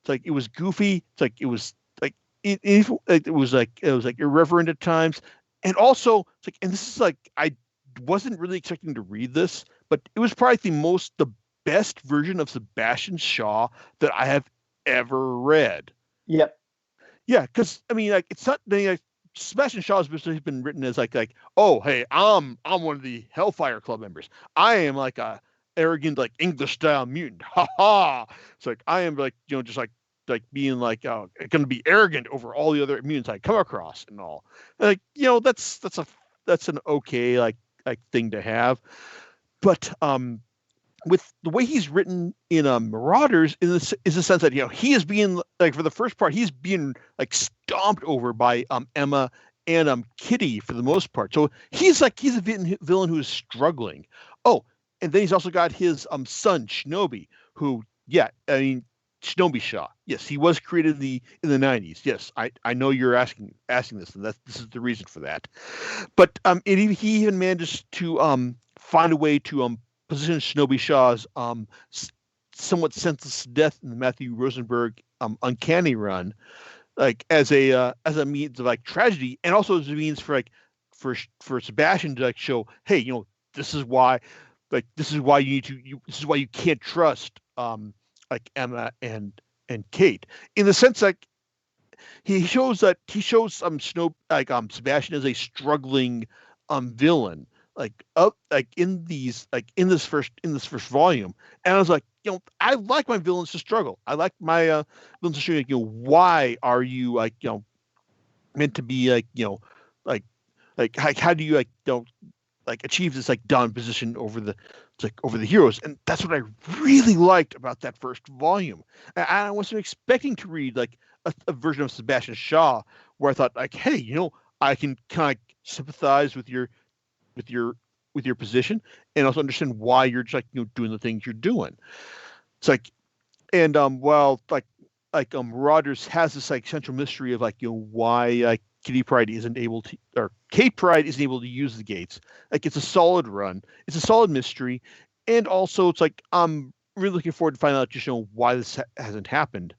It was goofy. It was irreverent at times, and also and this is I wasn't really expecting to read this, but it was probably the best version of Sebastian Shaw that I have ever read. Yep. Yeah, because it's not Sebastian Shaw has been written as oh, hey, I'm one of the Hellfire Club members. I am a arrogant English style mutant. Ha ha. It's I am just being going to be arrogant over all the other mutants I come across and all. That's an okay thing to have, but with the way he's written in Marauders is the sense that he is being for the first part he's being stomped over by Emma and Kitty for the most part. So he's a villain who is struggling. Oh, and then he's also got his son Shinobi, who Shinobi Shaw. Yes, he was created in the 90s. Yes, I know you're asking this, and this is the reason for that. But he even manages to find a way to position Shinobi Shaw's somewhat senseless death in the Matthew Rosenberg Uncanny run, as a means of tragedy, and also as a means for Sebastian to show, hey, this is why you can't trust Emma and Kate, in the sense he shows Sebastian as a struggling villain. In this first volume, and I was I like my villains to struggle. I like my villains to show why are you meant to be how do you achieve this down position over the heroes, and that's what I really liked about that first volume. And I wasn't expecting to read a version of Sebastian Shaw where I thought hey, I can kind of sympathize with your with your position, and also understand why you're just doing the things you're doing. It's like, and well, Rogers has this central mystery of why Kitty Pryde isn't able to, or Kate Pryde isn't able to use the gates. It's a solid run, it's a solid mystery, and also it's I'm really looking forward to finding out why this hasn't happened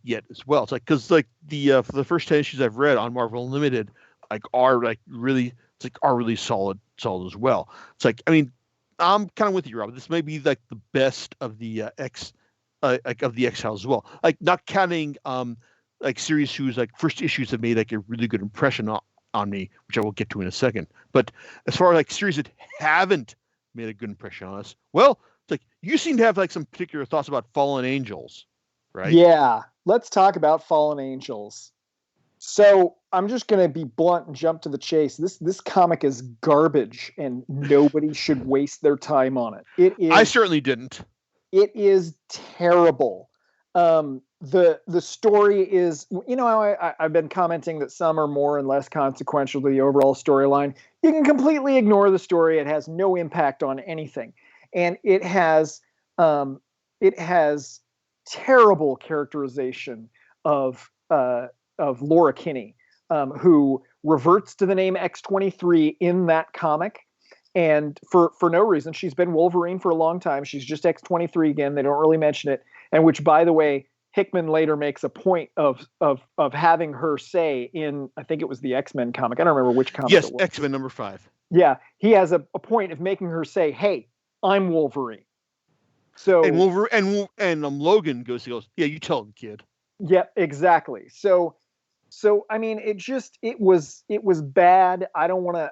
yet as well. It's because the for the first 10 issues I've read on Marvel Unlimited are really solid as well. It's I mean, I'm kind of with you, Rob. This may be the best of the of the X-Files as well. Not counting series whose first issues have made a really good impression on me, which I will get to in a second. But as far as series that haven't made a good impression on us, well, it's you seem to have some particular thoughts about Fallen Angels, right? Yeah, let's talk about Fallen Angels. So I'm just going to be blunt and jump to the chase. This comic is garbage, and nobody should waste their time on it. It is. I certainly didn't. It is terrible. The story is, I've been commenting that some are more and less consequential to the overall storyline. You can completely ignore the story; it has no impact on anything, and it has terrible characterization of Laura Kinney, who reverts to the name X-23 in that comic. And for no reason. She's been Wolverine for a long time. She's just X-23 again. They don't really mention it. And which, by the way, Hickman later makes a point of having her say in, I think it was the X-Men comic. I don't remember which comic yes, it was. X-Men number 5. Yeah, he has a point of making her say, "Hey, I'm Wolverine." So and Wolverine and Logan goes, yeah, you tell him, kid. Yep, exactly. So I mean, it was bad. I don't want to.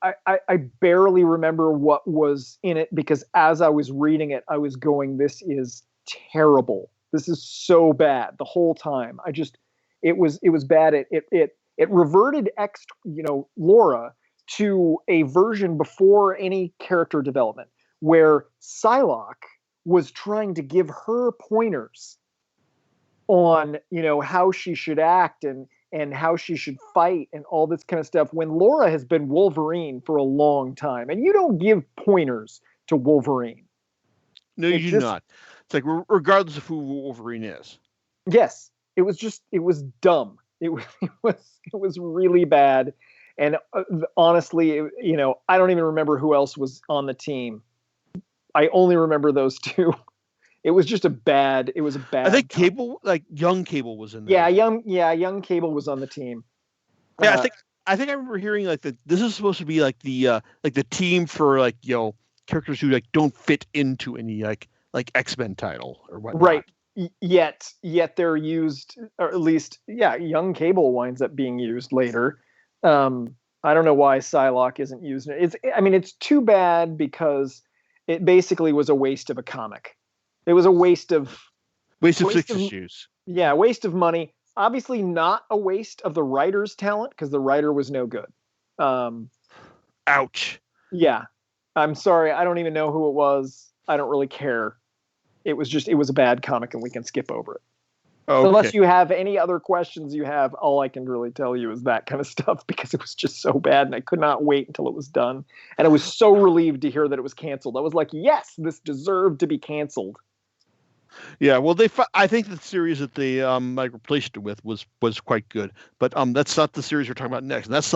I barely remember what was in it because as I was reading it, I was going, "This is terrible. This is so bad." The whole time, it was bad. It reverted Laura to a version before any character development, where Psylocke was trying to give her pointers on how she should act and how she should fight and all this kind of stuff, when Laura has been Wolverine for a long time. And you don't give pointers to Wolverine. No, you do not. It's regardless of who Wolverine is. Yes, it was dumb. It was really bad. And honestly, I don't even remember who else was on the team. I only remember those two. It was a bad. I think Cable, young Cable, was in there. Young Cable was on the team. Yeah, I think I remember hearing that this is supposed to be the team for characters who don't fit into any X-Men title or whatnot. Right. Yet they're used, or at least young Cable winds up being used later. I don't know why Psylocke isn't used. It's too bad because it basically was a waste of a comic. It was a waste of 6 issues. Yeah, waste of money. Obviously not a waste of the writer's talent because the writer was no good. Ouch. Yeah. I'm sorry. I don't even know who it was. I don't really care. It was a bad comic and we can skip over it. Okay. Unless you have any other questions you have, all I can really tell you is that kind of stuff because it was just so bad and I could not wait until it was done. And I was so relieved to hear that it was canceled. I was like, yes, this deserved to be canceled. Yeah, well, I think the series that they replaced it with was quite good, but that's not the series we're talking about next. And that's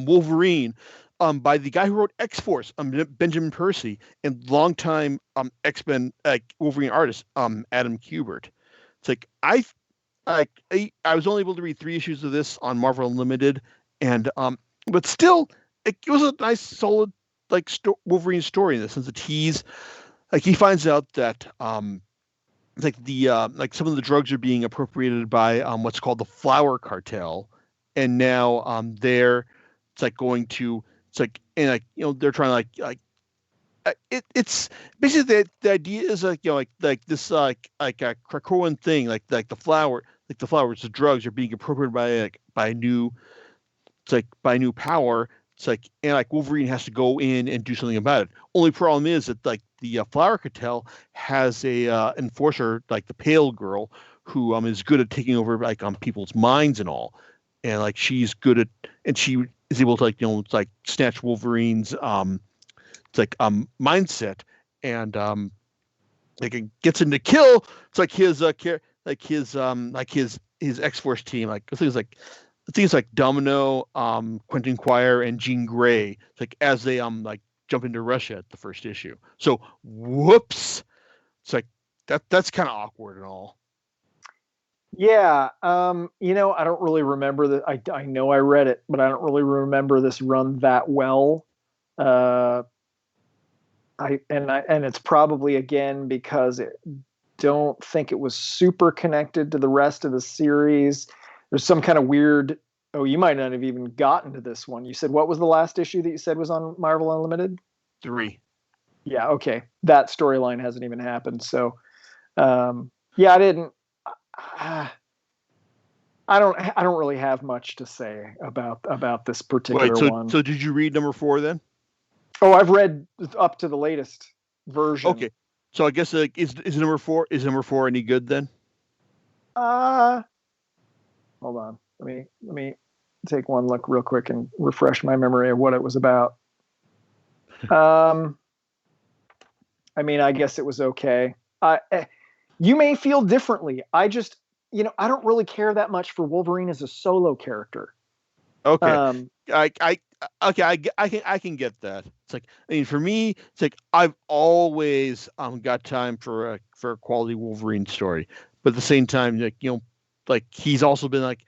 Wolverine, by the guy who wrote X-Force, Benjamin Percy, and longtime X-Men Wolverine artist Adam Kubert. It's I was only able to read 3 issues of this on Marvel Unlimited, and but still, it was a nice, solid Wolverine story in the sense that he finds out that some of the drugs are being appropriated by what's called the Flower Cartel, and now they're they're trying to it's basically the idea is this a Krakoan thing the flowers, the drugs are being appropriated by a new power. And Wolverine has to go in and do something about it. Only problem is that the Flower Cartel has a enforcer the Pale Girl who is good at taking over people's minds and all, and she's good at, and she is able to like it's like snatch Wolverine's it's like mindset, and like it gets him to kill. It's like his his X-Force team, like things like Domino, Quentin Quire, and Jean Grey, like as they like jump into Russia at the first issue. So whoops, it's like that's kind of awkward and all. Yeah, you know, I don't really remember that. I know I read it, but I don't really remember this run that well. And it's probably again because I don't think it was super connected to the rest of the series. There's some kind of weird. Oh, you might not have even gotten to this one. You said what was the last issue that you said was on Marvel Unlimited? 3. Yeah, okay. That storyline hasn't even happened. So, yeah, I didn't. I don't really have much to say about this particular one. So did you read number 4 then? Oh, I've read up to the latest version. Okay, so I guess is number 4 any good then? Hold on. Let me take one look real quick and refresh my memory of what it was about. I mean, I guess it was okay. You may feel differently. I just, I don't really care that much for Wolverine as a solo character. Okay. I can get that. It's like, I mean, for me, it's like I've always got time for a quality Wolverine story, but at the same time, like he's also been like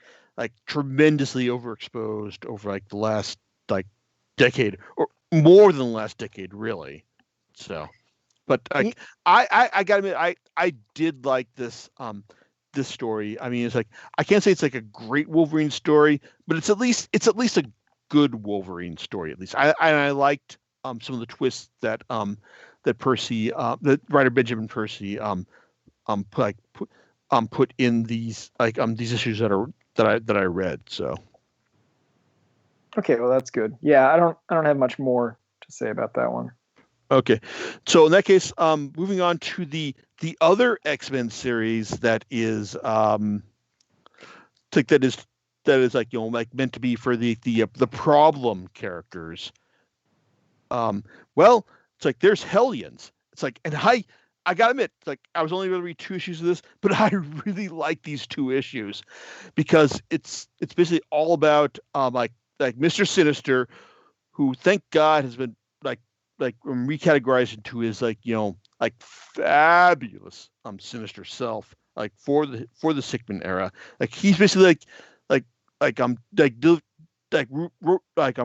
tremendously overexposed over like the last like decade or more than the last decade, really. So, but I gotta admit, I did like this this story. I mean, it's like I can't say it's like a great Wolverine story, but it's at least a good Wolverine story. At least I liked some of the twists that that Percy that writer Benjamin Percy put in these these issues that I read. So okay, well that's good. Yeah, I don't have much more to say about that one. Okay, so in that case, moving on to the other X-Men series that is like that is like like meant to be for the problem characters. Well, it's like there's Hellions. It's like, and I gotta admit, like I was only going to read 2 issues of this, but I really like these 2 issues because it's basically all about like Mr. Sinister, who thank God has been like recategorized into his like fabulous Sinister self, like for the Sickman era. Like he's basically I'm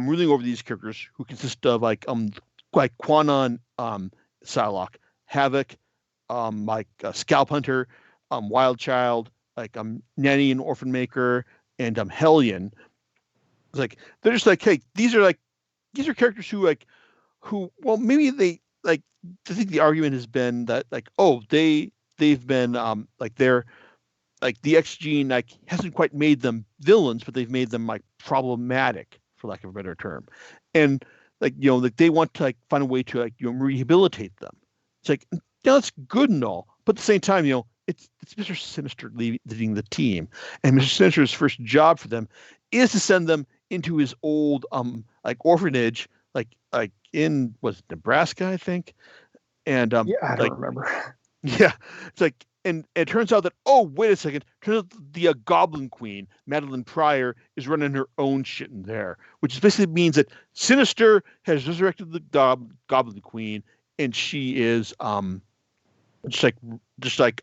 ruling over these characters who consist of like Quanon, Psylocke, Havoc, Scalp Hunter, Wild Child, like Nanny and Orphan Maker, and Hellion. It's like they're just like, hey, these are characters who well maybe they like. I think the argument has been that like, oh, they've been like they're like the X gene like hasn't quite made them villains, but they've made them like problematic, for lack of a better term, and like like they want to like find a way to like rehabilitate them. It's like that's good and all, but at the same time, it's Mr. Sinister leading the team, and Mr. Sinister's first job for them is to send them into his old like orphanage, like in Nebraska, I think, and yeah, I don't remember. Yeah, it's like, and it turns out that, oh, wait a second, turns out the Goblin Queen, Madeline Pryor, is running her own shit in there, which basically means that Sinister has resurrected the Goblin Queen, and she is just like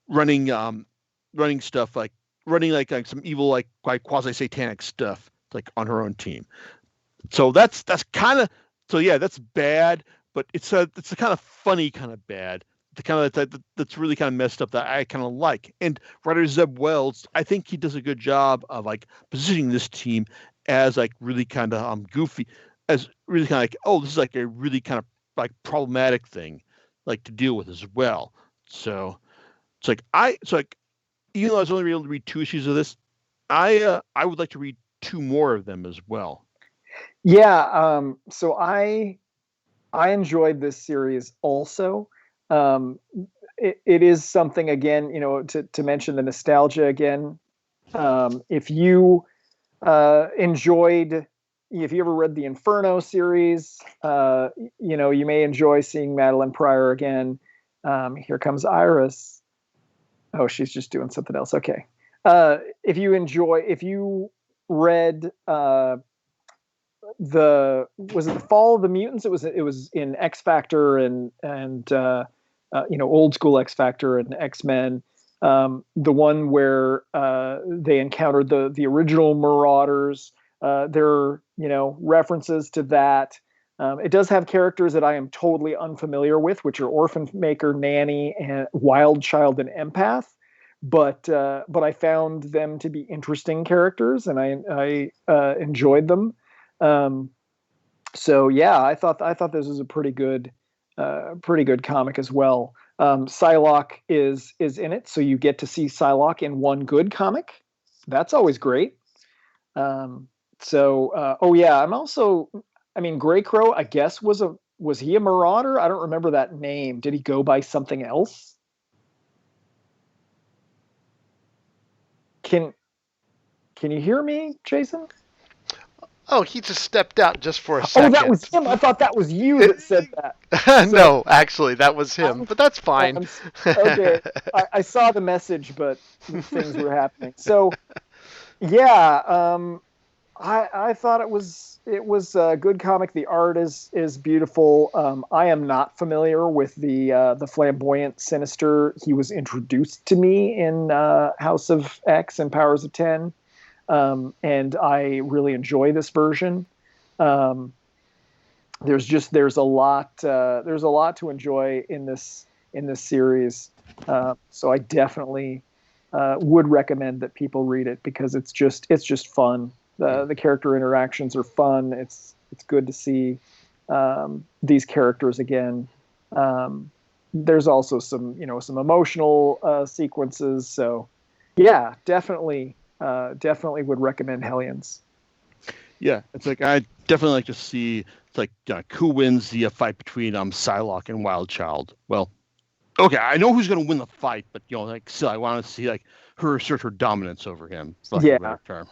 running stuff like running some evil like quasi satanic stuff like on her own team. So that's kind of, so yeah, that's bad, but it's a kind of funny kind of bad. The kind of that's really kind of messed up that I kind of like. And writer Zeb Wells, I think he does a good job of like positioning this team as like really kind of goofy, as really kind of like, oh, this is like a really kind of like problematic thing like to deal with as well. So it's like even though I was only able to read 2 issues of this, I would like to read 2 more of them as well. Yeah, so I enjoyed this series also. It is something again, to mention the nostalgia again. If you enjoyed if you ever read the Inferno series, you may enjoy seeing Madeline Pryor again. Here comes Iris. Oh, she's just doing something else. Okay. If you read was it the Fall of the Mutants? It was in X Factor and old school X Factor and X-Men. The one where they encountered the original Marauders. There are references to that. It does have characters that I am totally unfamiliar with, which are Orphan Maker, Nanny, and Wild Child, and Empath. But I found them to be interesting characters, and I enjoyed them. So yeah, I thought this was a pretty good comic as well. Psylocke is in it, so you get to see Psylocke in one good comic. That's always great. I'm also, Greycrow, I guess was he a Marauder? I don't remember that name. Did he go by something else? Can you hear me, Jason? Oh, he just stepped out just for a second. Oh, that was him. I thought that was you that said that. No, actually, that was him. But that's fine. Okay, I saw the message, but things were happening. So, yeah, I thought it was a good comic. The art is beautiful. I am not familiar with the flamboyant Sinister. He was introduced to me in House of X and Powers of 10. And I really enjoy this version. There's a lot to enjoy in this series. So I definitely would recommend that people read it because it's just fun. The character interactions are fun. It's good to see these characters again. There's also some emotional sequences. So yeah, definitely would recommend Hellions. Yeah, it's like I definitely like to see who wins the fight between Psylocke and Wild Child. Well, okay, I know who's going to win the fight, but still I want to see her assert her dominance over him. For a better term.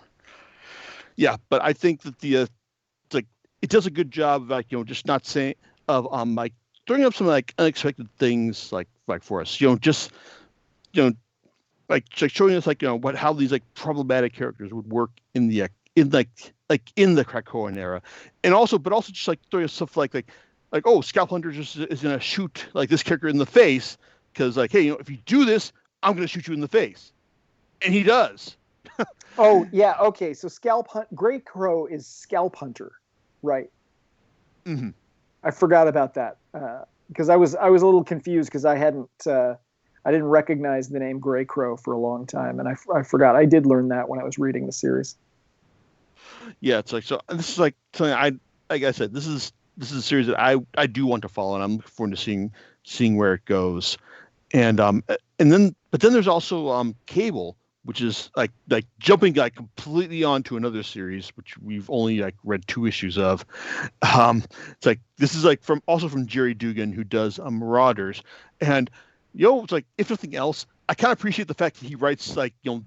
Yeah, but I think that it does a good job of just not saying of throwing up some unexpected things for us. Showing us how these problematic characters would work in the Krakoan era, but also just throwing us stuff oh, Scalp Hunter is gonna shoot this character in the face because hey, if you do this, I'm gonna shoot you in the face, and he does. Oh yeah, okay. So Greycrow is Scalp Hunter, right? Mm-hmm. I forgot about that because I was a little confused because I didn't recognize the name Greycrow for a long time, and I forgot. I did learn that when I was reading the series. Yeah, it's so. This is something like I said. This is a series that I do want to follow, and I'm looking forward to seeing where it goes. And then there's also Cable, which is jumping completely onto another series, which we've only read 2 issues of. It's this is from Jerry Dugan, who does Marauders, and it's if nothing else, I kind of appreciate the fact that he writes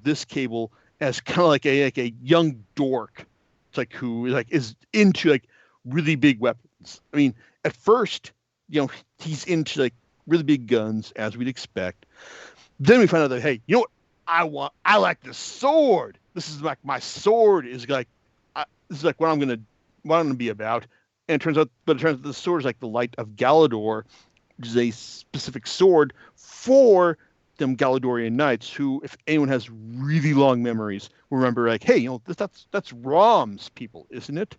this Cable as kind of a young dork. It's who is into really big weapons. I mean, at first, he's into really big guns, as we'd expect. Then we find out that, hey, you know what? I like the sword. This is my sword is this is what I'm gonna be about. And it turns out the sword is the Light of Galador, which is a specific sword for them Galadorian knights who, if anyone has really long memories, will remember hey, that's Rom's people, isn't it?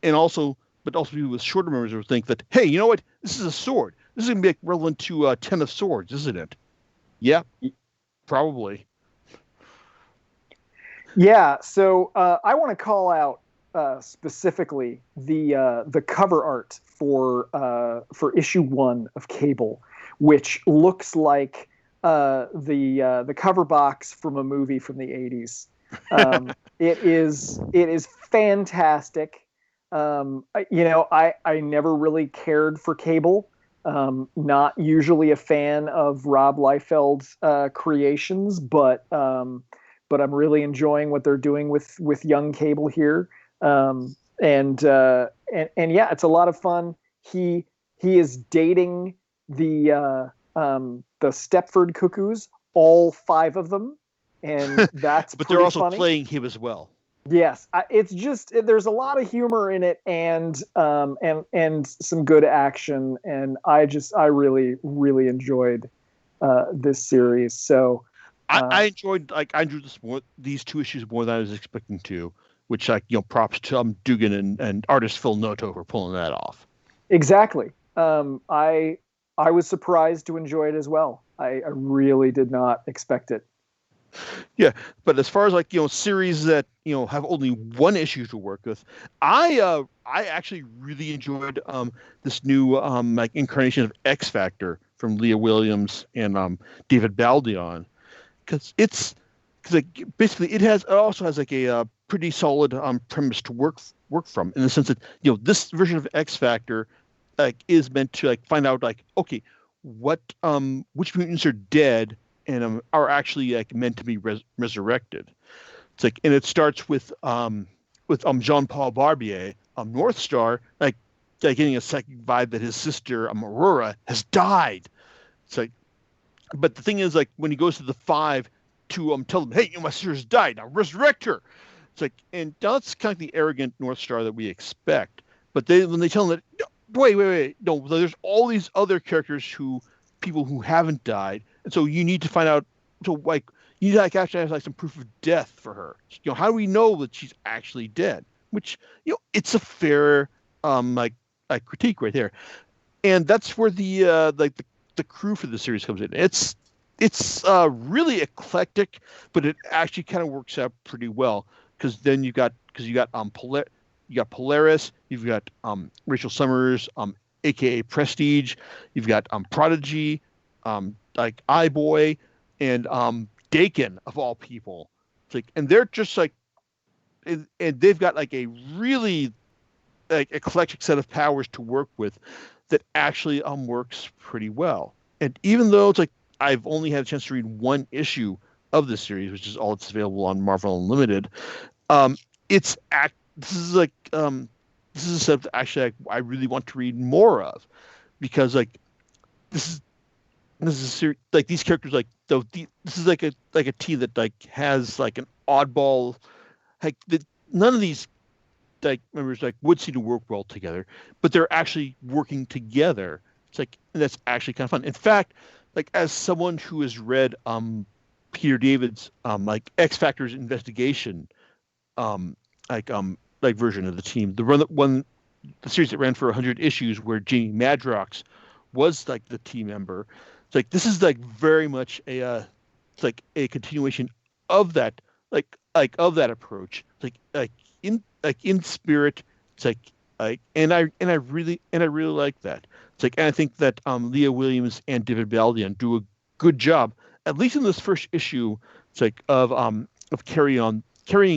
And also people with shorter memories will think that, hey, you know what? This is a sword. This is going to be relevant to Ten of Swords, isn't it? Yeah, probably. Yeah, so I want to call out specifically the cover art for issue 1 of Cable, which looks like the cover box from a movie from the 80s. It is fantastic. I never really cared for Cable. Not usually a fan of Rob Liefeld's creations, but I'm really enjoying what they're doing with young Cable here. and yeah, it's a lot of fun. He is dating the Stepford Cuckoos, all 5 of them, and that's but pretty they're also funny. playing him as well. Yes, it's just there's a lot of humor in it, and some good action, and I really really enjoyed this series. So I enjoyed these 2 issues more than I was expecting to, which props to Dugan and artist Phil Noto for pulling that off. exactly. I was surprised to enjoy it as well. I really did not expect it. Yeah, but as far as series that have only 1 issue to work with, I actually really enjoyed this new incarnation of X Factor from Leah Williams and David Baldeon, because basically it also has a pretty solid premise to work from, in the sense that this version of X Factor is meant to find out okay, what which mutants are dead and are actually meant to be resurrected. It's and it starts with Jean-Paul Barbier, Northstar, getting a psychic vibe that his sister Aurora has died. It's but the thing is, when he goes to the 5 to tell them, hey, my sister's died, now resurrect her. It's and that's kind of the arrogant Northstar that we expect. But when they tell him that, wait, no, there's all these other people who haven't died, and so you need to find out. So you need to actually have some proof of death for her. How do we know that she's actually dead? Which it's a fair critique right there, and that's where the crew for the series comes in. It's really eclectic, but it actually kind of works out pretty well, because then you got Polaris, you've got Rachel Summers, aka Prestige, you've got Prodigy, iBoy, and Dakin of all people. It's and they're just and they've got a really eclectic set of powers to work with that actually works pretty well. And even though it's I've only had a chance to read 1 issue of this series, which is all that's available on Marvel Unlimited, this is this is a stuff that actually I really want to read more of, because this is these characters this is a team that has an oddball, that none of these members would seem to work well together, but they're actually working together. It's and that's actually kind of fun. In fact, as someone who has read Peter David's X Factor's investigation version of the team, the series that ran for 100 issues, where Jamie Madrox was the team member. It's this is very much a continuation of that of that approach. In spirit. It's and I really like that. It's and I think that Leah Williams and David Baldeon do a good job, at least in this first issue. It's of carrying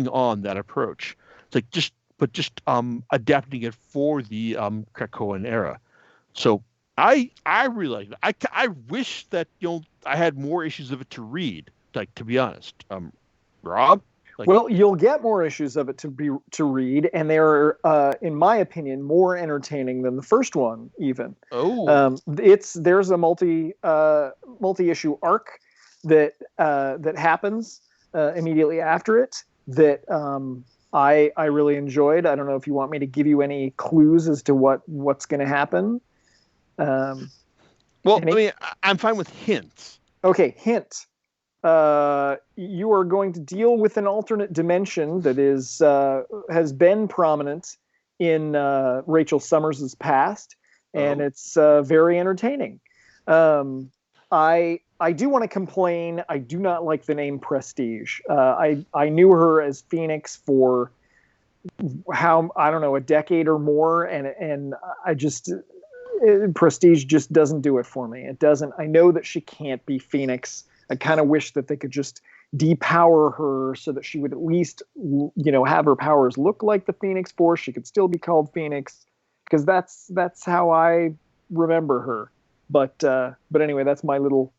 on that approach. It's just adapting it for the Krakoan era. So I really like it. I wish that I had more issues of it to read. To be honest, Rob. Well, you'll get more issues of it to read, and they're, in my opinion, more entertaining than the first one. Even there's a multi-issue arc that happens immediately after it that I really enjoyed. I don't know if you want me to give you any clues as to what's going to happen. I'm fine with hints. Okay, hint. You are going to deal with an alternate dimension that has been prominent in Rachel Summers' past, and it's very entertaining. I do want to complain. I do not like the name Prestige. I knew her as Phoenix for a decade or more, and I just Prestige just doesn't do it for me. It doesn't. I know that she can't be Phoenix. I kind of wish that they could just depower her so that she would at least, have her powers look like the Phoenix Force. She could still be called Phoenix, because that's how I remember her. But anyway, that's my little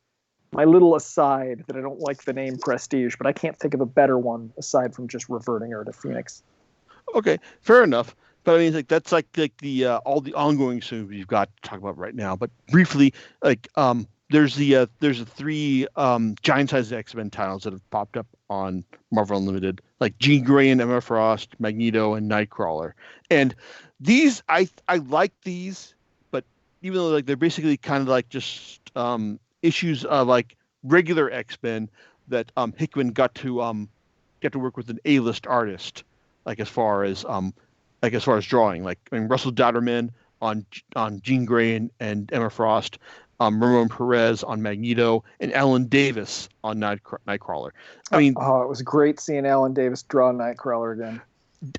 aside, that I don't like the name Prestige, but I can't think of a better one aside from just reverting her to Phoenix. Okay, fair enough. But I mean, like that's like the all the ongoing stuff we've got to talk about right now. But briefly, like there's the three giant-sized X-Men titles that have popped up on Marvel Unlimited, like Jean Grey and Emma Frost, Magneto, and Nightcrawler. And these, I like these, but even though like they're basically kind of like just issues of like regular X-Men that Hickman got to work with an A-list artist, like as far as drawing. Like I mean, Russell Dodderman on Jean Grey and Emma Frost, Ramon Perez on Magneto, and Alan Davis on Nightcrawler. I mean, it was great seeing Alan Davis draw Nightcrawler again.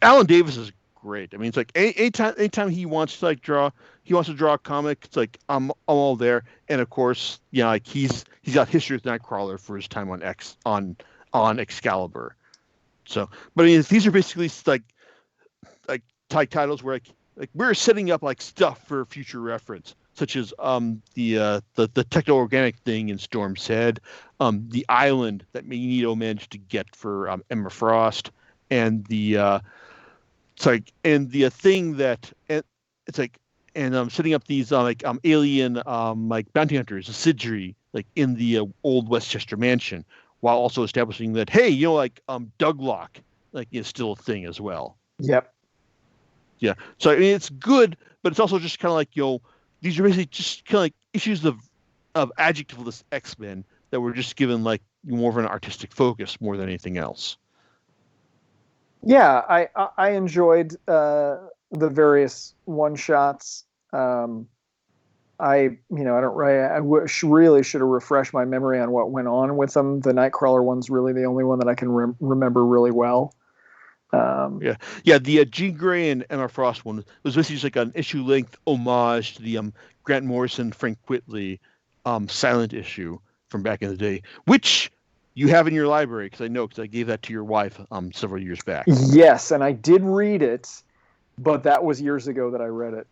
Alan Davis is great. I mean, it's like anytime he wants to draw a comic, it's like I'm all there. And of course, like he's got history with Nightcrawler for his time on Excalibur. So, but I mean, these are basically like titles where like we're setting up like stuff for future reference, such as the techno-organic thing in Storm's Head, the island that Magneto managed to get for Emma Frost, and the thing that it's like, and setting up these alien like bounty hunters, the Sidri, like in the old Westchester mansion, while also establishing that hey, Douglock like is still a thing as well. Yep. Yeah. So I mean, it's good, but it's also just kind of like these are basically just kind of like issues of adjectiveless X-Men that were just given like more of an artistic focus more than anything else. Yeah, I enjoyed the various one shots. I really should have refreshed my memory on what went on with them. The Nightcrawler one's really the only one that I can remember really well. The Jean Grey and Emma Frost one was basically just like an issue-length homage to the Grant Morrison, Frank Quitely silent issue from back in the day, which you have in your library, because I gave that to your wife several years back. Yes, and I did read it, but that was years ago that I read it.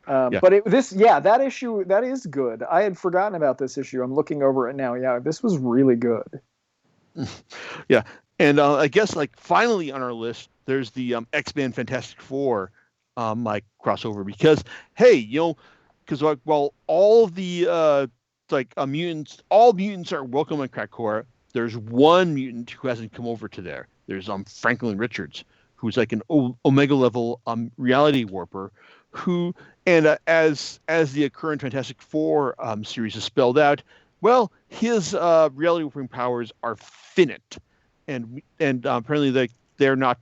But that issue, that is good. I had forgotten about this issue. I'm looking over it now. Yeah, this was really good. Yeah. And I guess like finally on our list, there's the X-Men Fantastic Four like crossover, because hey, because like while all the all mutants are welcome in Krakoa, there's one mutant who hasn't come over to there. There's Franklin Richards, who's like an Omega level reality warper, who as the current Fantastic Four series is spelled out, well, his reality warping powers are finite. And apparently they're not.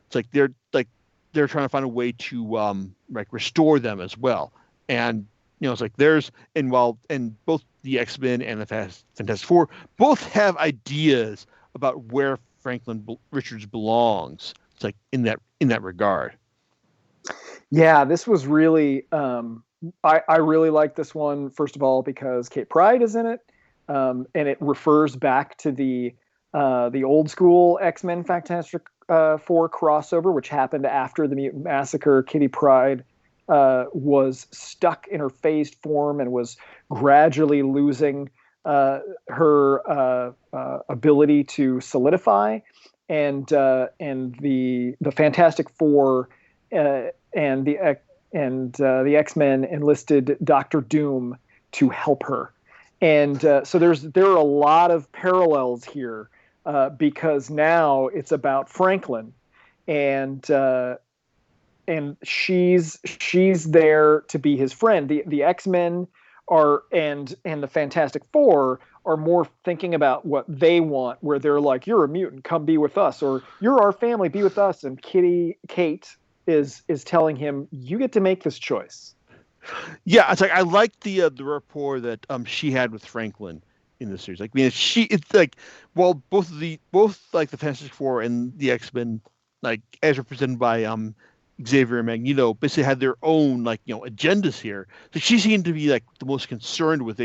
It's like they're trying to find a way to restore them as well. And it's like and both the X-Men and the Fantastic Four both have ideas about where Franklin Richards belongs. It's like in that regard. Yeah, this was really. I really like this one, first of all because Kate Pryde is in it, and it refers back to the old school X-Men Fantastic Four crossover, which happened after the Mutant Massacre. Kitty Pryde was stuck in her phased form and was gradually losing her ability to solidify, and the Fantastic Four and the X-Men enlisted Doctor Doom to help her. And so there are a lot of parallels here. Because now it's about Franklin, and she's there to be his friend. The X-Men are and the Fantastic Four are more thinking about what they want, where they're like, "You're a mutant, come be with us," or "You're our family, be with us." And Kate is telling him, "You get to make this choice." Yeah, it's like I like the rapport that she had with Franklin in the series. Like, I mean, it's like, well, both like the Fantastic Four and the X-Men, like as represented by Xavier and Magneto, basically had their own agendas here. So she seemed to be like the most concerned with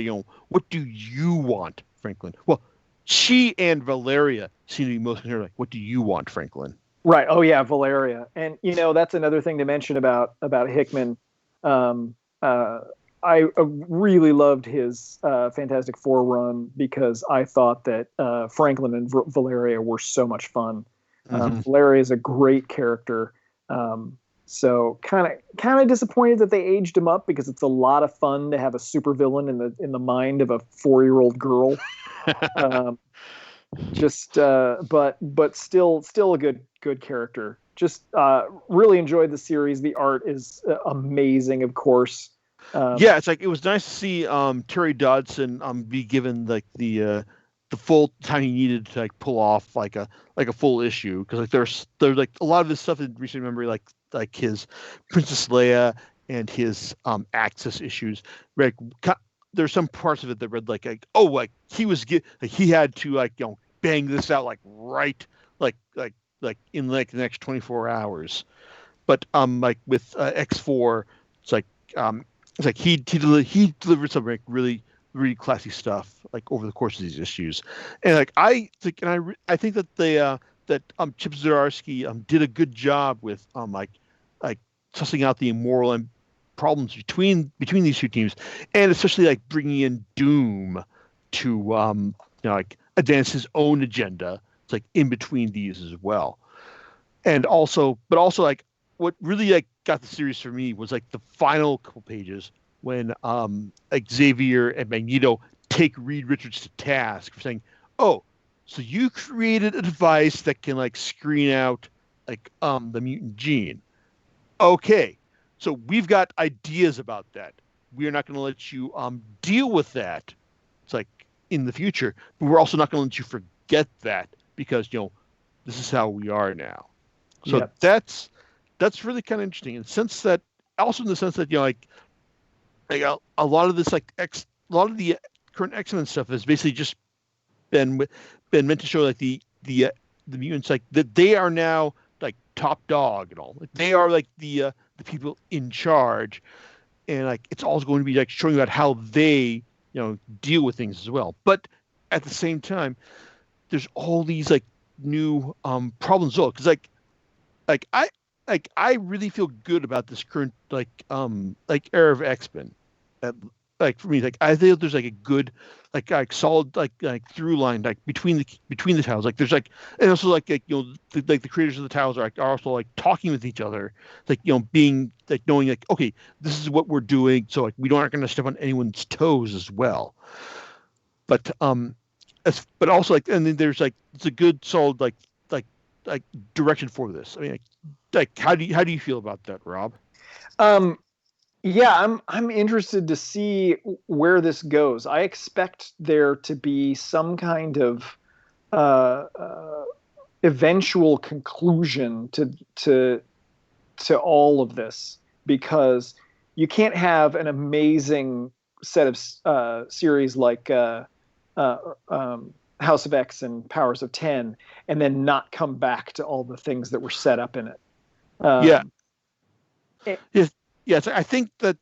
what do you want, Franklin? Well, she and Valeria seem to be most concerned, like, what do you want, Franklin? Right. Oh yeah, Valeria. And that's another thing to mention about Hickman. I really loved his Fantastic Four run because I thought that Franklin and Valeria were so much fun. Valeria is a great character. So kind of disappointed that they aged him up, because it's a lot of fun to have a supervillain in the mind of a 4-year-old girl. Um, but still a good character. Just really enjoyed the series. The art is amazing, of course. Yeah, it's like it was nice to see Terry Dodson be given like the full time he needed to like pull off like a full issue, because like there's like a lot of this stuff in recent memory, like his Princess Leia and his Axis issues. Like there's some parts of it that read like oh, like he had to like bang this out like right like in like the next 24 hours. But like with X4, it's like he delivered some like really classy stuff like over the course of these issues. And like I think that that Chip Zdarsky did a good job with like sussing out the immoral and problems between these two teams, and especially like bringing in Doom to like advance his own agenda. It's like in between these as well. And also, but also like what really like got the series for me was like the final couple pages when like Xavier and Magneto take Reed Richards to task for saying, "Oh, so you created a device that can like screen out like the mutant gene. Okay, so we've got ideas about that. We are not going to let you deal with that. It's like in the future, but we're also not going to let you forget that, because this is how we are now." So Yep. that's really kind of interesting in the sense that, also in the sense that like a lot of this like a lot of the current X-Men stuff has basically just been meant to show like the mutants like that they are now like top dog and all. Like, they are like the people in charge, and like it's also going to be like showing about how they deal with things as well. But at the same time, there's all these like new problems as well, because like I really feel good about this current like era of X-Men. Like for me, like I think there's like a good like solid like through line like between the titles. Like there's like, and also like the creators of the titles are also like talking with each other, like being like knowing like, okay, this is what we're doing, so like we aren't going to step on anyone's toes as well. But but also like, and then there's like it's a good solid like direction for this. I mean, like how do you feel about that, Rob? Um, yeah, I'm interested to see where this goes. I expect there to be some kind of uh, uh, eventual conclusion to all of this, because you can't have an amazing set of series like uh, House of X and Powers of 10, and then not come back to all the things that were set up in it. Yeah, Um, it yes. I think that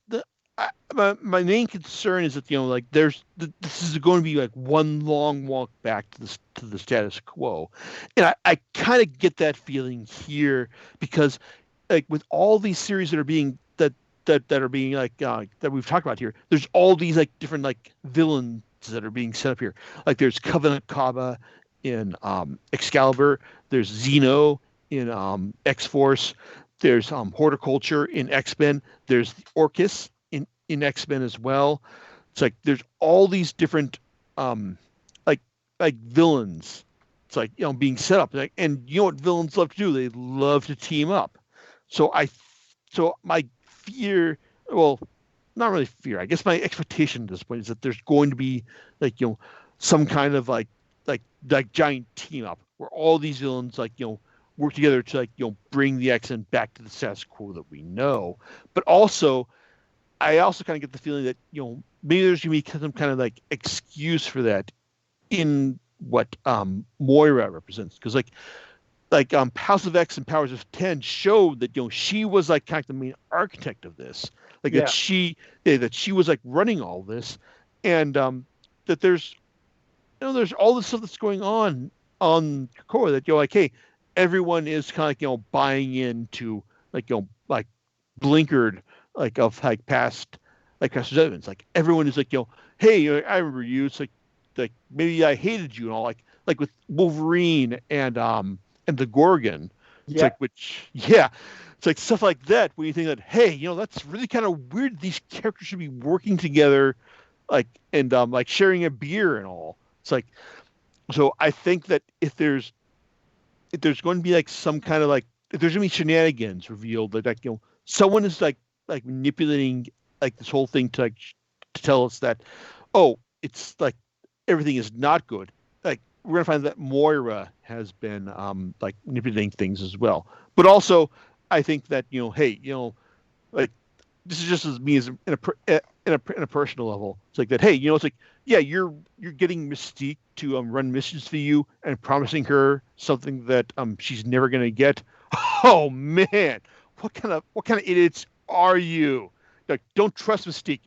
my main concern is that like this is going to be like one long walk back to the status quo, and I kind of get that feeling here, because like with all these series that are being that are being like that we've talked about here, there's all these like different like villains that are being set up here. Like there's Covenant Kaba in Excalibur, there's Xeno in X Force, there's Horticulture in X-Men, there's Orchis in X-Men as well. It's like there's all these different like villains. It's like being set up. Like, and you know what villains love to do? They love to team up. So my fear, well, not really fear. I guess my expectation at this point is that there's going to be like some kind of like giant team up where all these villains like work together to like bring the X-Men back to the status quo that we know. But also, I also kind of get the feeling that maybe there's gonna be some kind of like excuse for that in what Moira represents, because House of X and Powers of 10 showed that she was like kind of the main architect of this, like Yeah. that she was like running all this, and that there's there's all this stuff that's going on Krakoa that like, hey, everyone is kind of like buying into like like blinkered like of like past events. Like everyone is like hey, I remember you. It's like maybe I hated you and all, like with Wolverine and the Gorgon. It's like, it's like stuff like that where you think that, hey, that's really kind of weird. These characters should be working together, like, and like sharing a beer and all. It's like, so I think that if there's going to be like some kind of like, if there's going to be shenanigans revealed that someone is like manipulating like this whole thing to like to tell us that, oh, it's like everything is not good. Like we're gonna find that Moira has been like manipulating things as well. But also, I think that hey, like this is just as me as in a personal level. It's like that. Hey, it's like yeah, you're getting Mystique to run missions for you and promising her something that she's never gonna get. Oh man, what kind of idiots are you? Like, don't trust Mystique.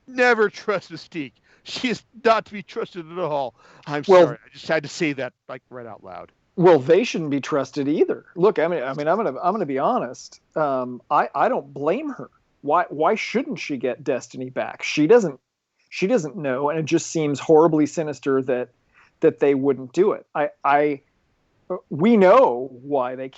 Never trust Mystique. She is not to be trusted at all. I'm sorry. I just had to say that like right out loud. Well, they shouldn't be trusted either. Look, I mean, I'm gonna be honest. I don't blame her. Why shouldn't she get Destiny back? She doesn't know, and it just seems horribly sinister that they wouldn't do it. We know why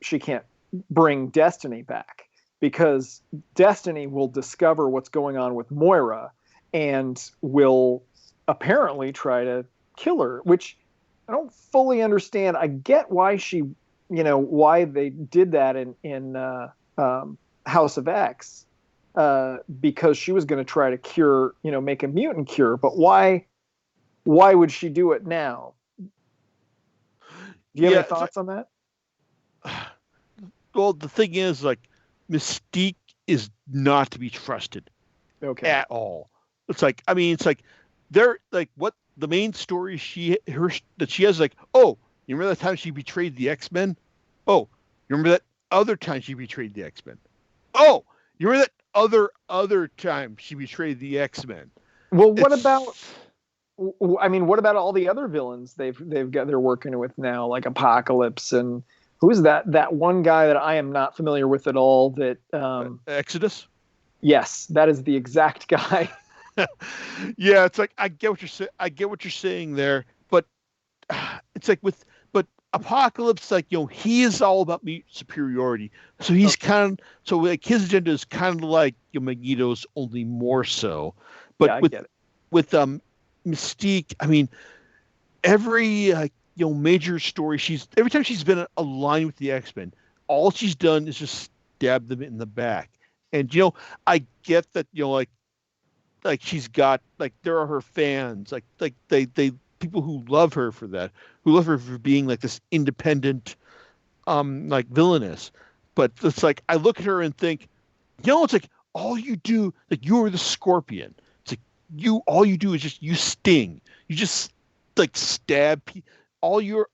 she can't bring Destiny back, because Destiny will discover what's going on with Moira and will apparently try to kill her, which I don't fully understand. I get why why they did that in House of X, because she was going to try to cure, make a mutant cure. But why would she do it now? Do you have any thoughts on that? Well, the thing is, like, Mystique is not to be trusted at all. It's like, I mean, it's like they're like what the main story that she has, like, oh, you remember that time she betrayed the X-Men? Oh, you remember that other time she betrayed the X-Men? Oh, you remember that other time she betrayed the X-Men? Well, what about all the other villains they're working with now, like Apocalypse, and who's that one guy that I am not familiar with at all? That Exodus. Yes, that is the exact guy. Yeah, it's like I get what you're saying there, but it's like but Apocalypse, like he is all about superiority. So he's like his agenda is kind of like Magneto's, only more so. But yeah, I get it. With Mystique, I mean, every major story every time she's been aligned with the X-Men, all she's done is just stab them in the back. And I get that like she's got like there are her fans like they people who love her for that, who love her for being like this independent like villainess. But it's like I look at her and think, it's like all you do, like you're the Scorpion. It's like all you do is just you sting. You just like stab all you're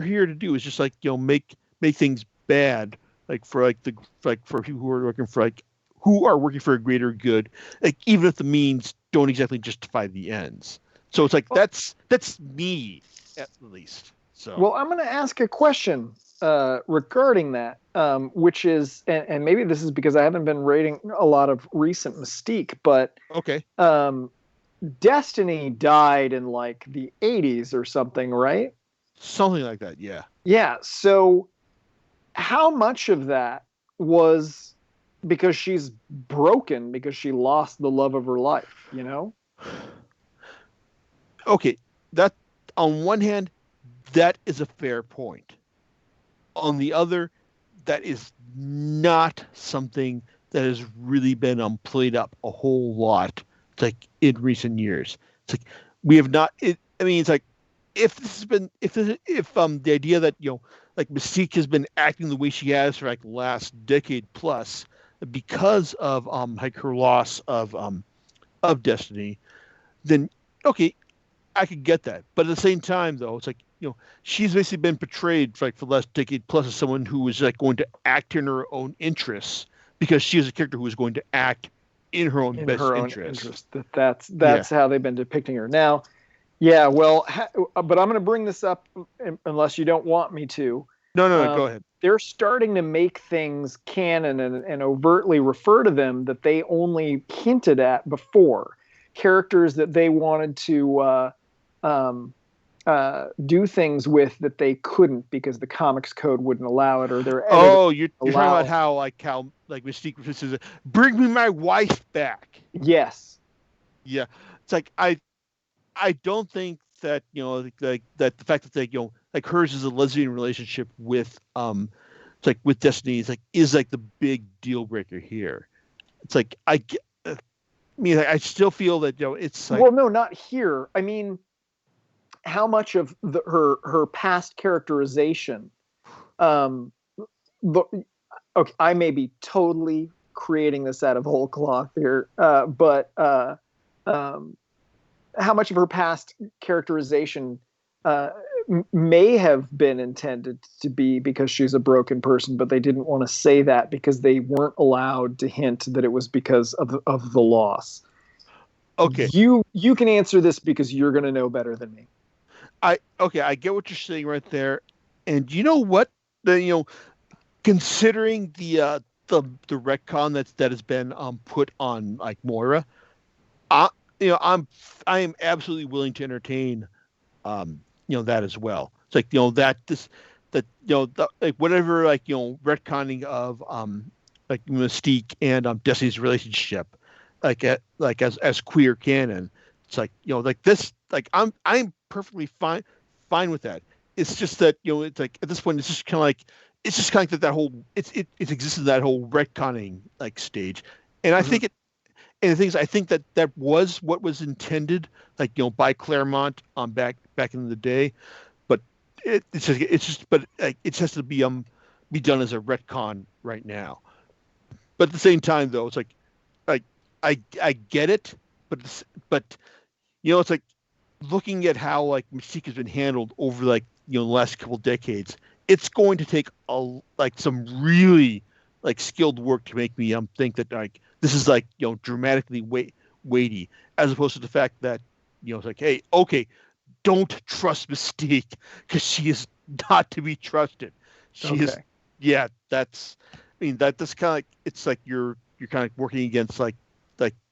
here to do is just like make things bad, like for for people who are working for who are working for a greater good, like even if the means don't exactly justify the ends. So it's like that's me at least. So well, I'm going to ask a question regarding that, which is, and maybe this is because I haven't been reading a lot of recent Mystique, but okay. Destiny died in like the 80s or something, right? Something like that, yeah. Yeah. So how much of that was because she's broken, because she lost the love of her life, Okay, that on one hand, that is a fair point. On the other, that is not something that has really been played up a whole lot, like in recent years. It's like we have not. It's like if the idea that like Mystique has been acting the way she has for like the last decade plus because of like her loss of Destiny, then okay, I could get that. But at the same time, though, it's like she's basically been portrayed for the last decade plus as someone who was like going to act in her own interests, because she is a character who is going to act in her own best interest. That's how they've been depicting her now. Yeah, well, but I'm going to bring this up unless you don't want me to. No, go ahead. They're starting to make things canon and overtly refer to them that they only hinted at before. Characters that they wanted to do things with that they couldn't because the comics code wouldn't allow it, or their editor Oh, you're talking allow. about how Mystique says, "Bring me my wife back." Yes. Yeah, it's like I don't think that like that the fact that they like hers is a lesbian relationship with it's like with Destiny is like the big deal breaker here. It's like I mean like, I still feel that it's like Well, no, not here. I mean, how much of her past characterization, um but okay, I may be totally creating this out of whole cloth here, but um how much of her past characterization uh may have been intended to be because she's a broken person, but they didn't want to say that because they weren't allowed to hint that it was because of the loss. okay. You can answer this because you're going to know better than me. I get what you're saying right there, and you know what considering the retcon that has been put on like Moira, I I am absolutely willing to entertain that as well. It's like that this that like whatever like retconning of like Mystique and Destiny's relationship like as queer canon. It's like like this like I'm perfectly fine with that. It's just that it's like at this point it's just kind of like that whole it exists in that whole retconning like stage, and I think it and the thing is, I think that was what was intended, like by Claremont back in the day. But but like, it has to be done as a retcon right now. But at the same time, though, it's like I get it, but it's like looking at how like Mystique has been handled over like the last couple decades. It's going to take like some really like skilled work to make me think that like this is like dramatically weighty, as opposed to the fact that it's like, hey, okay, don't trust Mystique because she is not to be trusted. She is, Okay. yeah. That's kind of like it's like you're kind of working against like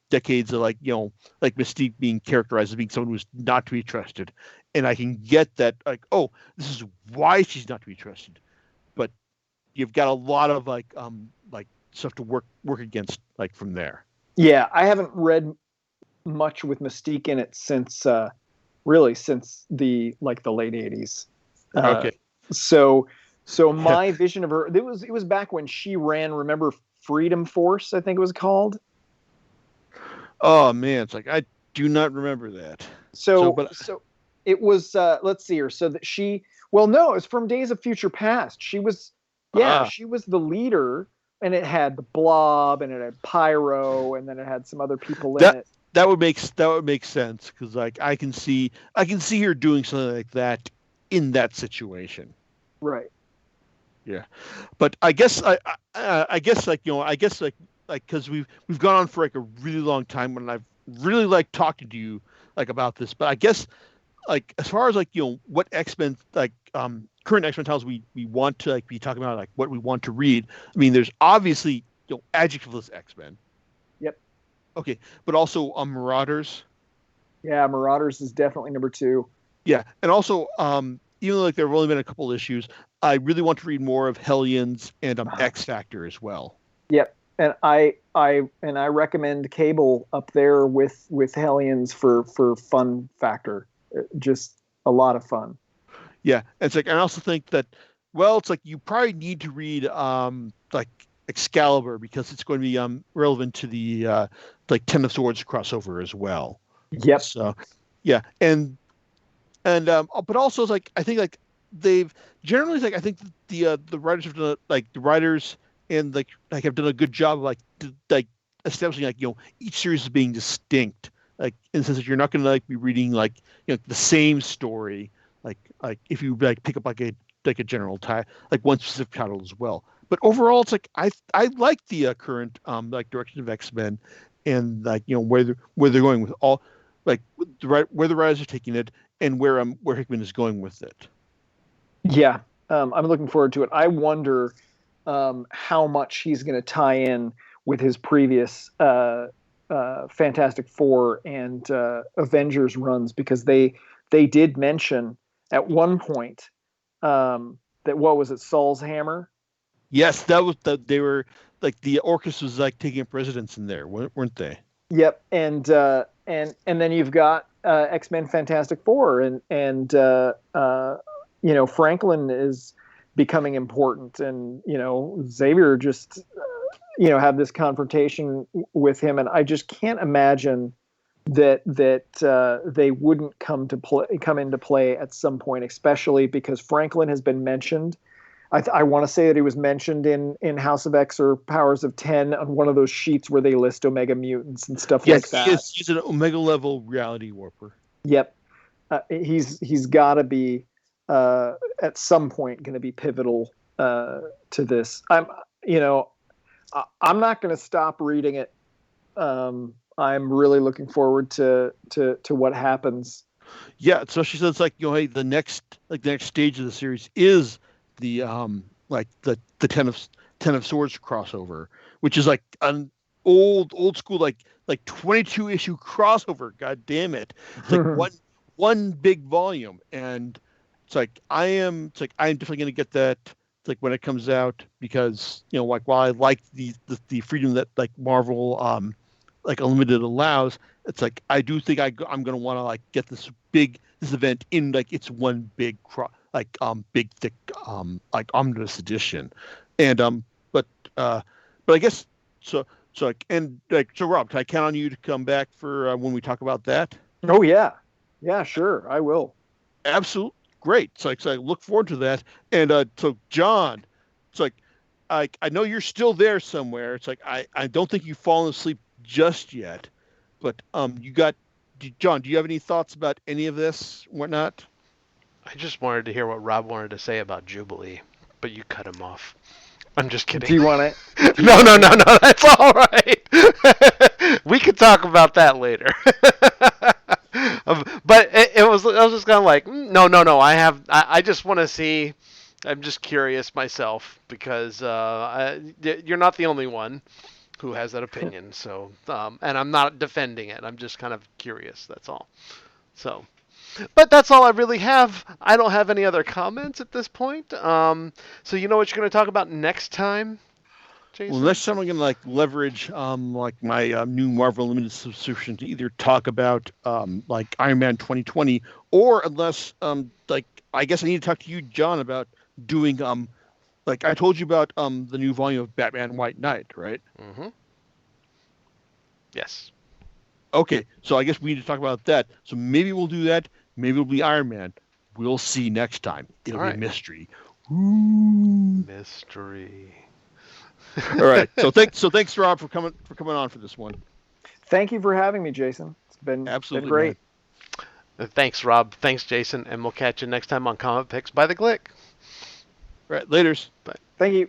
decades of like like Mystique being characterized as being someone who's not to be trusted, and I can get that like, oh, this is why she's not to be trusted, but you've got a lot of like stuff to work against like from there. Yeah, I haven't read much with Mystique in it since really since the late 80s. Uh, Okay. so my vision of her, it was back when she ran, remember Freedom Force, I think it was called. Oh man, it's like I do not remember that. So But it was let's see her. So that she, well, no, it's from Days of Future Past. She was, yeah, ah, she was the leader, and it had the Blob, and it had Pyro, and then it had some other people in that it. that would make sense because like I can see her doing something like that in that situation. Right. Yeah, but I guess I guess like because we've gone on for like a really long time and I've really liked talking to you like about this, but I guess like as far as like what X-Men like current X-Men titles we want to like be talking about, like what we want to read. I mean, there's obviously adjectiveless X-Men. Yep. Okay, but also Marauders. Yeah, Marauders is definitely number two. Yeah, and also even though like there have only been a couple issues, I really want to read more of Hellions and X Factor as well. Yep. And I recommend Cable up there with Hellions for fun factor. Just a lot of fun. Yeah, and it's like I also think that well, it's like you probably need to read like Excalibur because it's going to be relevant to the like Ten of Swords crossover as well. Yep. So yeah, and but also it's like I think like they've generally like I think the writers have done like the writers and like have done a good job of like establishing like each series as being distinct, like in the sense that you're not going to like be reading like the same story like if you like pick up like a general title like one specific title as well. But overall, it's like I like the current like direction of X-Men and like where they're going with all like where the writers are taking it and where Hickman is going with it. Yeah. I'm looking forward to it. I wonder how much he's going to tie in with his previous Fantastic Four and Avengers runs, because they did mention at one point. That what was it? Saul's hammer. Yes, that was they were like the orchestra was like taking precedence in there, weren't they? Yep, and then you've got X-Men Fantastic Four, and Franklin is becoming important, and Xavier just have this confrontation with him, and I just can't imagine that they wouldn't come into play at some point, especially because Franklin has been mentioned. I want to say that he was mentioned in House of X or Powers of 10 on one of those sheets where they list Omega mutants and stuff like that. Yes, he's an Omega level reality warper. Yep, he's got to be at some point going to be pivotal to this. I'm not going to stop reading it. I'm really looking forward to what happens. Yeah, so she says hey, the next stage of the series is the the Ten of Swords crossover, which is like an old school like 22 issue crossover. God damn it! It's like one big volume, and I'm definitely gonna get that when it comes out, because while I like the freedom that Marvel Unlimited allows, it's I do think I'm gonna want to get this event in its one big big thick omnibus edition, and but I guess so Rob, can I count on you to come back for when we talk about that? Oh yeah, sure, I will. Absolutely great. So I look forward to that. And so John, it's I know you're still there somewhere. It's I don't think you've fallen asleep just yet, but John, do you have any thoughts about any of this, whatnot? I just wanted to hear what Rob wanted to say about Jubilee, but you cut him off. I'm just kidding. Do you want it? No, that's all right. We could talk about that later. But I was just kind of no. I just want to see. I'm just curious myself, because you're not the only one who has that opinion. So, and I'm not defending it. I'm just kind of curious. That's all. So. But that's all I really have. I don't have any other comments at this point. So you know what you're going to talk about next time, Jason? Well, next time I'm going to leverage my new Marvel Limited subscription to either talk about Iron Man 2020, or unless I guess I need to talk to you, John, about doing I told you about the new volume of Batman White Knight, right? Mm-hmm. Yes. Okay, so I guess we need to talk about that. So maybe we'll do that. Maybe it'll be Iron Man. We'll see next time. It'll be a mystery. Ooh. Mystery. All right. So thanks, Rob, for coming on for this one. Thank you for having me, Jason. It's been absolutely great. Thanks, Rob. Thanks, Jason. And we'll catch you next time on Comic Picks by the Glick. All right. Laters. Bye. Thank you.